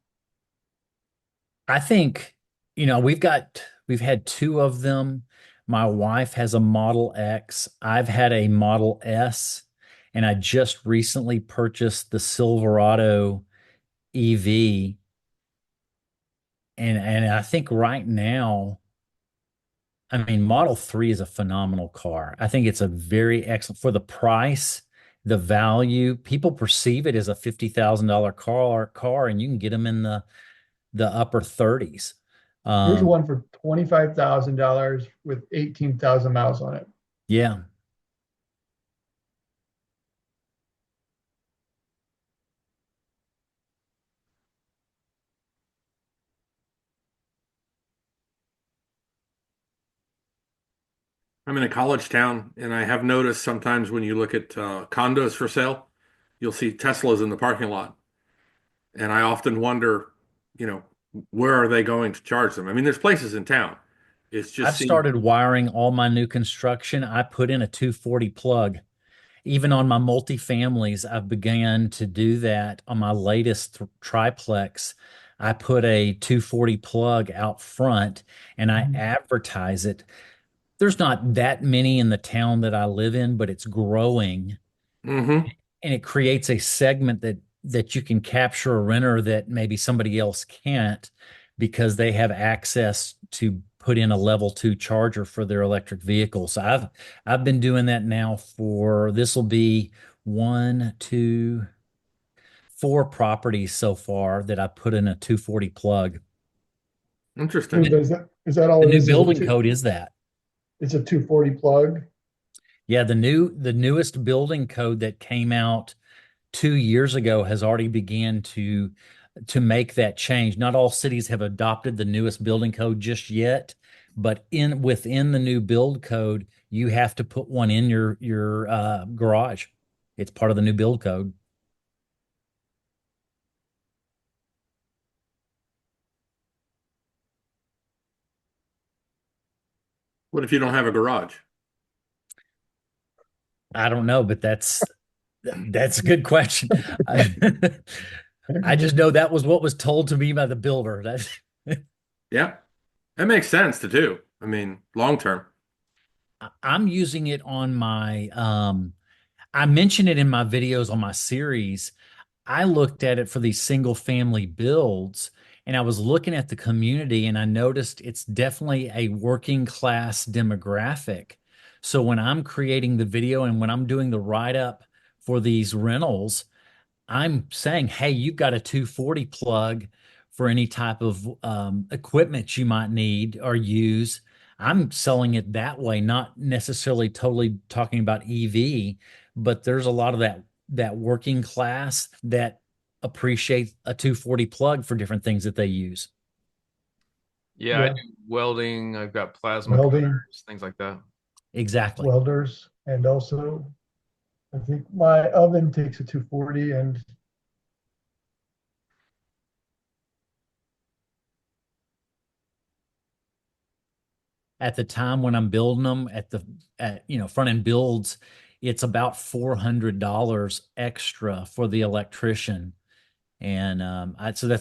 I think, we've had two of them. My wife has a Model X. I've had a Model S, and I just recently purchased the Silverado EV. And I think right now, I mean, Model 3 is a phenomenal car. I think it's a very excellent for the price, the value. People perceive it as a $50,000 car, and you can get them in the upper 30s. Here's Um, one for $25,000 with 18,000 miles on it. yeah. I'm in a college town, and I have noticed sometimes when you look at condos for sale, you'll see Teslas in the parking lot. And I often wonder, you know, where are they going to charge them? I mean, there's places in town. It's just I've seems, started wiring all my new construction. I put in a 240 plug. Even on my multifamilies, I've began to do that. On my latest triplex, I put a 240 plug out front and I Mhm. advertise it. There's not that many in the town that I live in, but it's growing, hmm. and it creates a segment that you can capture a renter that maybe somebody else can't because they have access to put in a level 2 charger for their electric vehicle. So I've been doing that now for this will be one, two, four properties so far that I put in a 240 plug. So Interesting. The, is that all the it new is? Is a building two, code is that. it's a 240 plug? Yeah, the newest building code that came out 2 years ago has already began to make that change. Not all cities have adopted the newest building code just yet, but in within the new build code, you have to put one in your garage. It's part of the new build code. What if you don't have a garage? I don't know, but That's a good question. I just know that was what was told to me by the builder. Yeah, that makes sense to do. I mean, long term. I'm using it on my I mention it in my videos on my series. I looked at it for these single family builds and I was looking at the community and I noticed it's definitely a working class demographic. So when I'm creating the video and when I'm doing the write up for these rentals, I'm saying, hey, you've got a 240 plug for any type of equipment you might need or use. I'm selling it that way, not necessarily totally talking about EV, but there's a lot of that working class that appreciate a 240 plug for different things that they use. Yeah, I Yeah, do welding. I've got plasma welding, cutters, things like that. Exactly. welders, and also I think my oven takes a 240 and At the time when I'm building them at front end builds, it's about $400 extra for the electrician. And so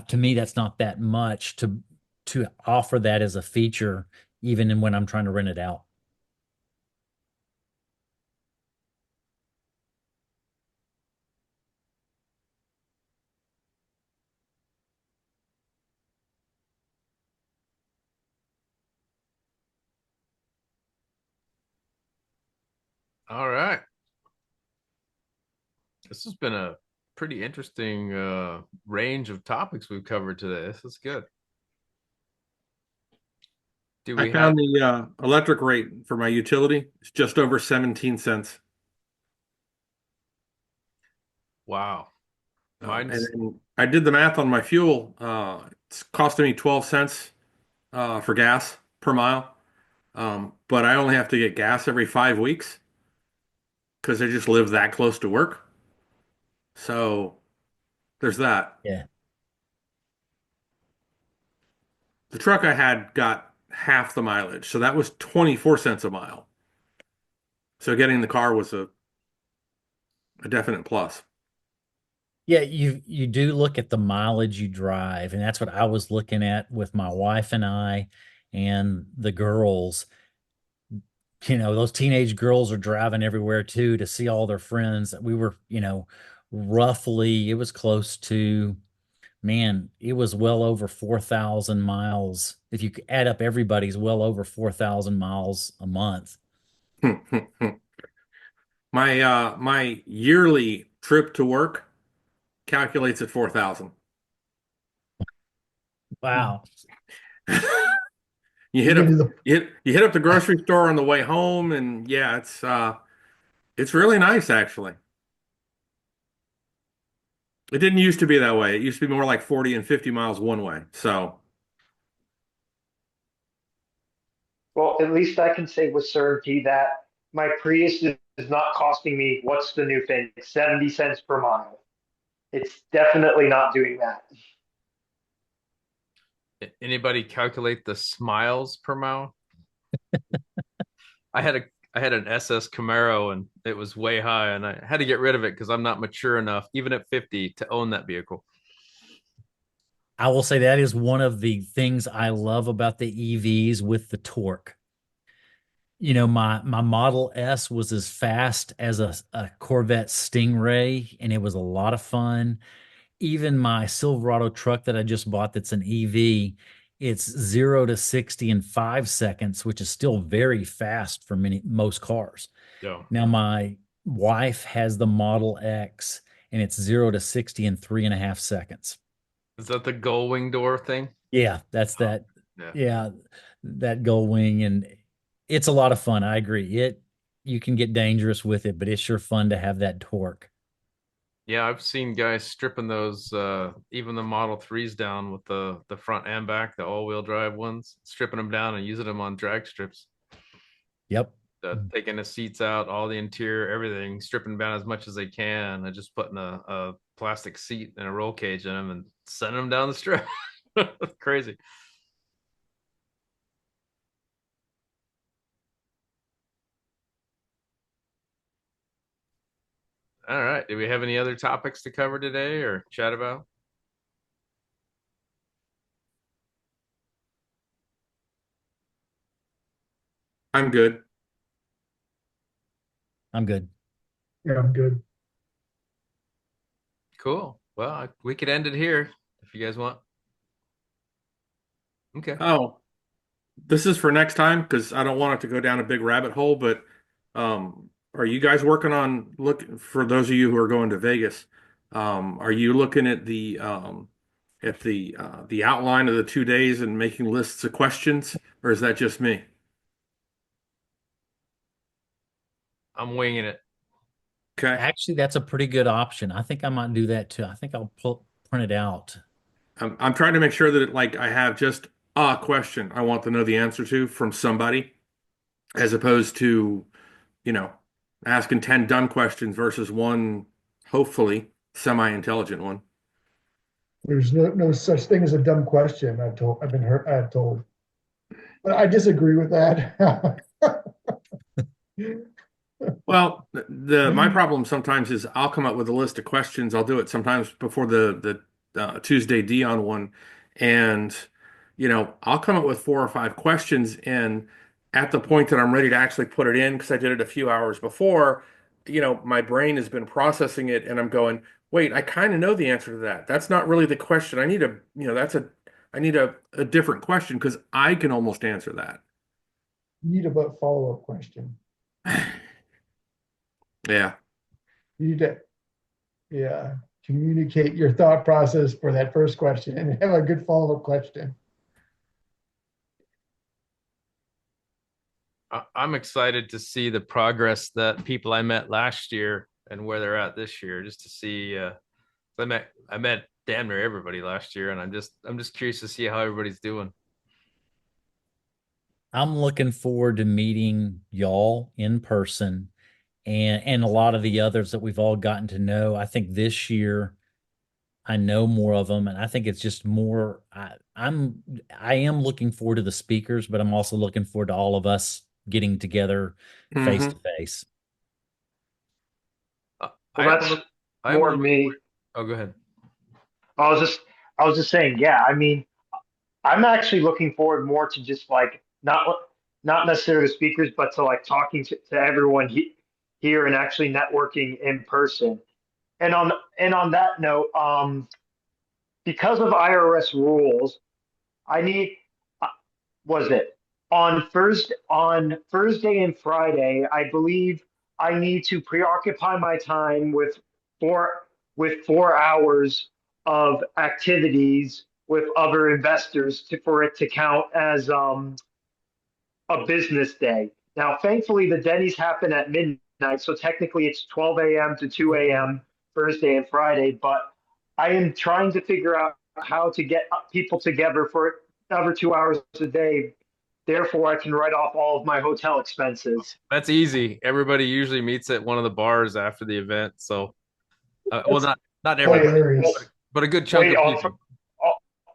to me, that's not that much to offer that as a feature, even when I'm trying to rent it out. All right. This has been a pretty interesting range of topics we've covered today. This is good. Do I we have found the electric rate for my utility. It's just over 17 cents. wow. Mine's And I did the math on my fuel. It's costing me 12 cents for gas per mile. But I only have to get gas every 5 weeks because I just live that close to work. So there's that. Yeah. The truck I had got half the mileage, so that was 24 cents a mile. So getting the car was a definite plus. Yeah, you do look at the mileage you drive, and that's what I was looking at with my wife and I and the girls. Those teenage girls are driving everywhere too to see all their friends. We were, roughly, it was close to, man, it was well over 4,000 miles. If you add up everybody's, well over 4,000 miles a month. My yearly trip to work calculates at 4,000. Wow. You you hit can up do the you hit up the grocery store on the way home, and yeah, it's really nice actually. It didn't used to be that way. It used to be more like 40 and 50 miles one way. So, Well, at least I can say with certainty that my Prius is not costing me what's the new thing, 70 cents per mile. It's definitely not doing that. anybody calculate the smiles per mile? I had a I had an SS Camaro and it was way high and I had to get rid of it because I'm not mature enough, even at 50, to own that vehicle. I will say that is one of the things I love about the EVs with the torque. My Model S was as fast as a Corvette Stingray, and it was a lot of fun. Even my Silverado truck that I just bought that's an EV, it's 0 to 60 in 5 seconds, which is still very fast for most cars. Yeah. Now my wife has the Model X, and it's 0 to 60 in 3.5 seconds. Is that the gull wing door thing? Yeah, that's Oh, that. yeah. Yeah, that gull wing, and it's a lot of fun. I agree. You can get dangerous with it, but it's sure fun to have that torque. Yeah, I've seen guys stripping those even the Model 3s down with the front and back, the all-wheel drive ones, stripping them down and using them on drag strips. Yep. Taking the seats out, all the interior, everything, stripping down as much as they can, and just putting a plastic seat and a roll cage in them and sending them down the strip. Crazy. All right. Do we have any other topics to cover today or chat about? I'm good. I'm good. Yeah, I'm good. Cool. Well, we could end it here if you guys want. Okay. Oh, this is for next time because I don't want it to go down a big rabbit hole. But are you guys working on look for those of you who are going to Vegas? Are you looking at the outline of the 2 days and making lists of questions, or is that just me? I'm winging it. Okay. Actually, that's a pretty good option. I think I might do that too. I think I'll print it out. I'm trying to make sure that like I have just a question I want to know the answer to from somebody, as opposed to, you know, asking 10 dumb questions versus one, hopefully, semi-intelligent one. There's no such thing as a dumb question. I've told, but I disagree with that. Well, the my problem sometimes is I'll come up with a list of questions. I'll do it sometimes before the Tuesday Dion one, and I'll come up with 4 or 5 questions, and at the point that I'm ready to actually put it in, because I did it a few hours before, my brain has been processing it, and I'm going, wait, I kind of know the answer to that. That's not really the question. I need a different question because I can almost answer that. You need a follow-up question. Yeah. You need to, yeah, communicate your thought process for that first question and have a good follow-up question. I'm excited to see the progress that people I met last year and where they're at this year, just to see. I met damn near everybody last year, and I'm just curious to see how everybody's doing. I'm looking forward to meeting y'all in person and a lot of the others that we've all gotten to know. I think this year I know more of them, and I think it's just more. I am looking forward to the speakers, but I'm also looking forward to all of us getting together face to Hmm. face. Well, that's I'm more looking me. forward. Oh, go ahead. I was just I was just saying, yeah. I mean, I'm actually looking forward more to just like not necessarily the speakers, but to like talking to everyone here and actually networking in person. And on that note, because of IRS rules, I need uh, was it on Thursday and Friday, I believe I need to preoccupy my time four with 4 hours of activities with other investors for it to count as a business day. Now, thankfully, the Denny's happen at midnight, so technically it's 12 a.m. to 2 a.m. Thursday and Friday. But I am trying to figure out how to get people together for another 2 hours a day. Therefore, I can write off all of my hotel expenses. That's easy. Everybody usually meets at one of the bars after the event. So, well, That's not everybody, hilarious. but a good chunk Wait, of people.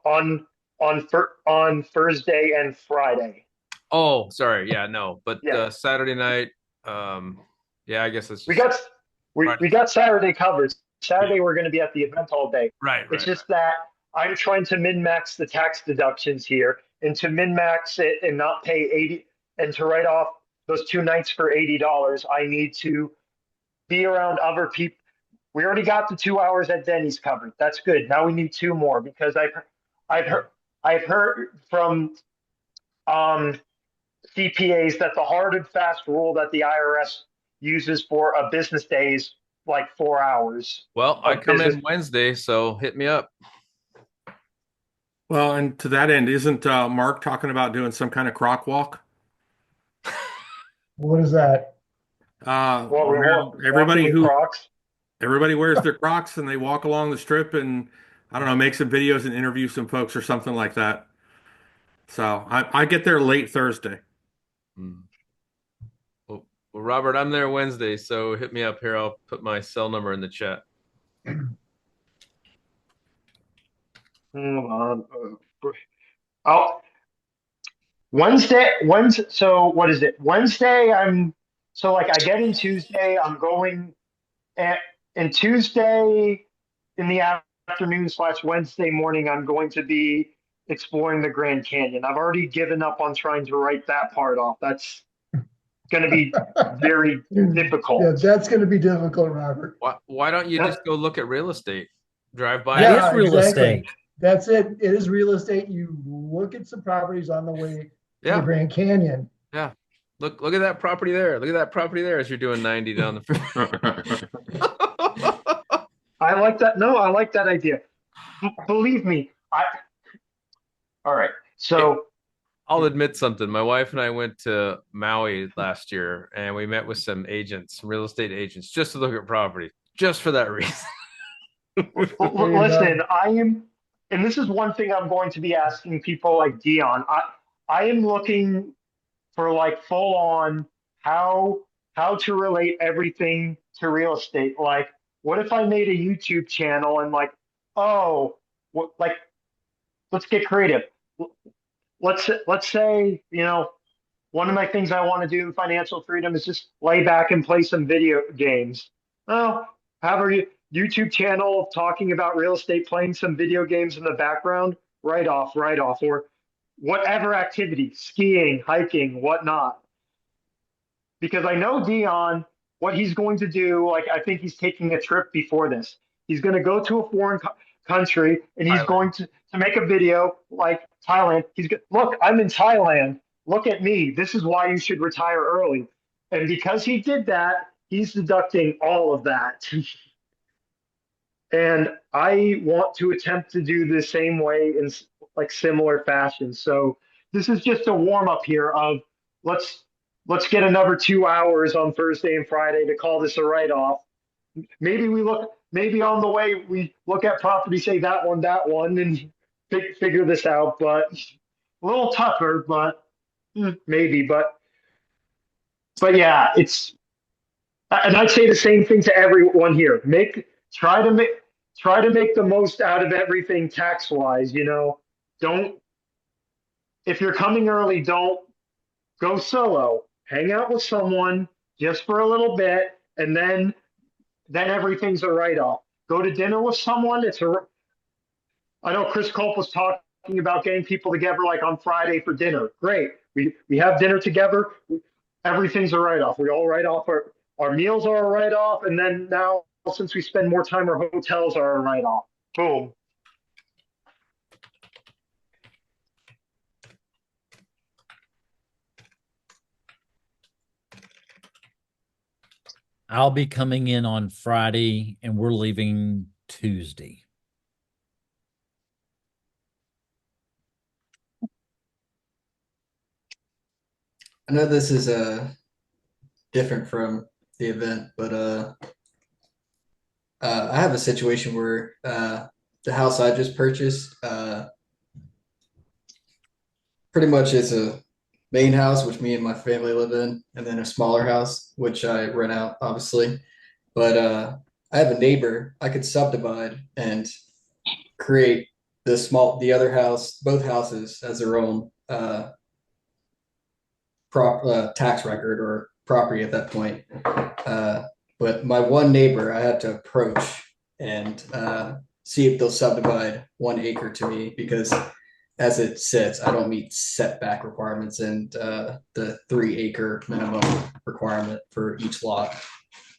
on Thursday and Friday. Oh, sorry. Yeah, no, but Yeah, Saturday night. Um, yeah, I guess it's we just got we Friday. got Saturday covered. Yeah, Saturday we're going to be at the event all day. right, It's right, just that I'm trying to min max the tax deductions here, and to min max it and not pay 80 and to write off those 2 nights for $80. I need to be around other people. We already got the 2 hours at Denny's covered. That's good. Now we need two more because I've heard I've heard from um, CPAs that the hard and fast rule that the IRS uses for a business day is like 4 hours Well, I of come business. in Wednesday, so hit me up. Well, and to that end, isn't Mark talking about doing some kind of croc walk? What is that? Well, we're Where walking with Crocs. everybody wears their Crocs and they walk along the strip and I don't know, make some videos and interview some folks or something like that. So I get there late Thursday. Hmm. Well, Robert, I'm there Wednesday, so hit me up here. I'll put my cell number in the chat. Oh, Wednesday. So what is it? Wednesday. So like I get in Tuesday. I'm going. And And Tuesday in the afternoon / Wednesday morning, I'm going to be exploring the Grand Canyon. I've already given up on trying to write that part off. That's going to be very Yeah, difficult. that's going to be difficult, Robert. Why don't you just go look at real estate? Drive by. That it. is real estate. That's it. It is real estate. You look at some properties on the way to the Yeah. Grand Canyon. Yeah. Look at that property there. Look at that property there as you're doing 90 down the I like that. No, I like that idea. Believe me, all right. So I'll admit something. My wife and I went to Maui last year and we met with some agents, some real estate agents, just to look at property, just for that reason. listen, and this is one thing I'm going to be asking people like Dion. I am looking for like full on how to relate everything to real estate. Like, what if I made a YouTube channel and like, oh, like, let's get creative. Let's say, one of my things I want to do in financial freedom is just lay back and play some video games. Oh, have a YouTube channel talking about real estate, playing some video games in the background, write off, or whatever activity, skiing, hiking, whatnot. Because I know Dion, what he's going to do, like I think he's taking a trip before this. He's going to go to a foreign country and he's going to make a video like Thailand. Look, I'm in Thailand. Look at me. This is why you should retire early. And because he did that, he's deducting all of that. And I want to attempt to do the same way in like similar fashion. So this is just a warm up here of let's get another 2 hours on Thursday and Friday to call this a write off. Maybe on the way we look at property, say that one, and figure this out. But a little tougher, but maybe. But yeah, and I'd say the same thing to everyone here. Try to make the most out of everything tax wise. Don't, if you're coming early, don't go solo. Hang out with someone just for a little bit, and then everything's a write off. Go to dinner with someone. I know Chris Culp was talking about getting people together like on Friday for dinner. Great. We have dinner together. Everything's a write off. We all write off our meals are a write off, and then now since we spend more time, our hotels are a write off. Boom. I'll be coming in on Friday and we're leaving Tuesday. I know this is different from the event, but I have a situation where the house I just purchased pretty much is a main house, which me and my family live in, and then a smaller house, which I rent out, obviously. But I have a neighbor I could subdivide and create the other house, both houses as their own tax record or property at that point. But my one neighbor I had to approach and see if they'll subdivide 1 acre to me because as it sits, I don't meet setback requirements and the 3 acre minimum requirement for each lot.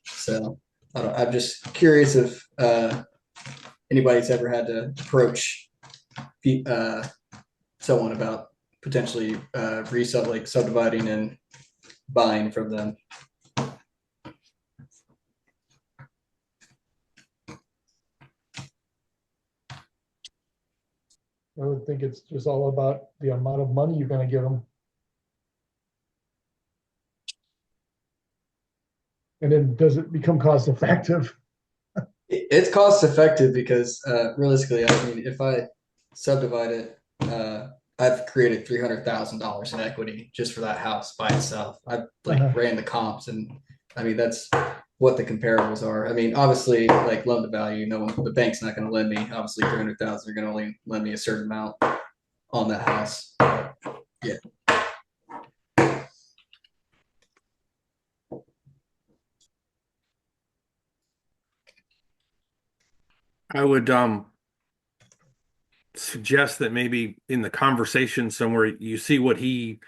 So I'm just curious if anybody's ever had to approach someone about potentially subdividing and buying from them. I would think it's just all about the amount of money you're going to give them. And then does it become cost effective? It's cost effective because realistically, I mean, if I subdivide it, I've created $300,000 in equity just for that house by itself. I've ran the comps, and I mean that's what the comparables are. I mean, obviously, like loan to value, the bank's not going to lend me. Obviously, 300,000 are going to only lend me a certain amount on that house. Yeah. I would suggest that maybe in the conversation somewhere you see what he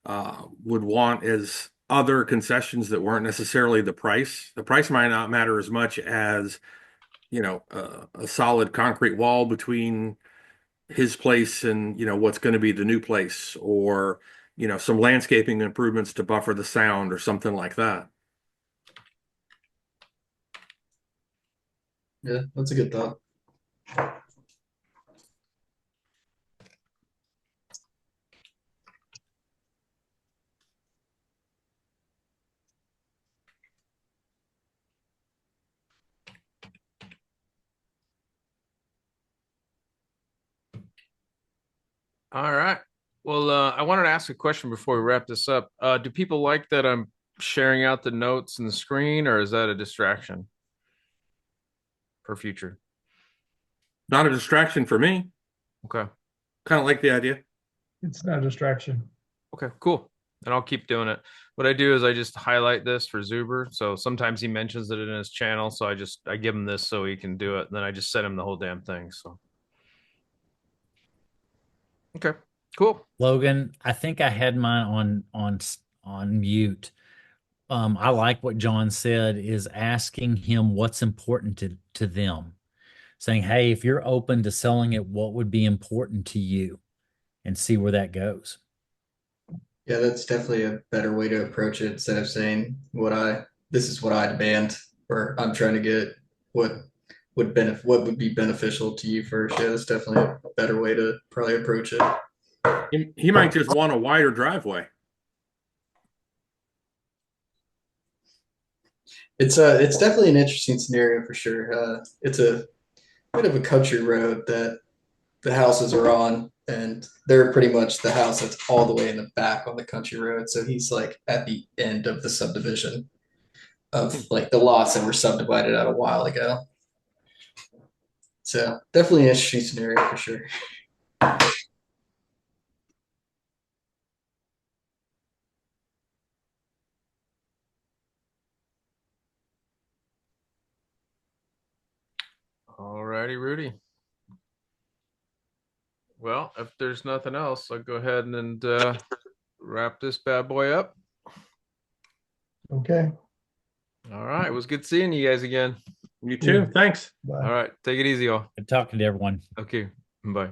would want as other concessions that weren't necessarily the price. The price might not matter as much as, a solid concrete wall between his place and, what's going to be the new place, or, some landscaping improvements to buffer the sound or something like that. Yeah, that's a good thought. All right. Well, I wanted to ask a question before we wrap this up. Do people like that I'm sharing out the notes and the screen, or is that a distraction for future? Not a distraction for me. Okay. Kind of like the idea. It's not a distraction. Okay, cool. And I'll keep doing it. What I do is I just highlight this for Zuber. So sometimes he mentions it in his channel. So I give him this so he can do it. And then I just send him the whole damn thing. So okay, cool. Logan, I think I had mine on mute. I like what John said, is asking him what's important to them. Saying, hey, if you're open to selling it, what would be important to you? And see where that goes. Yeah, that's definitely a better way to approach it instead of saying this is what I demand, or I'm trying to get what what would be beneficial to you first. Yeah, that's definitely a better way to probably approach it. He might just want a wider driveway. It's definitely an interesting scenario for sure. It's a bit of a country road that the houses are on, and they're pretty much the house that's all the way in the back on the country road. So he's like at the end of the subdivision of like the lots that were subdivided out a while ago. So definitely an interesting scenario for sure. All righty, Rudy. Well, if there's nothing else, I'll go ahead and wrap this bad boy up. Okay. All right. It was good seeing you guys again. You too. Thanks. Bye. All right. Take it easy, all. Good talking to everyone. Okay. Bye.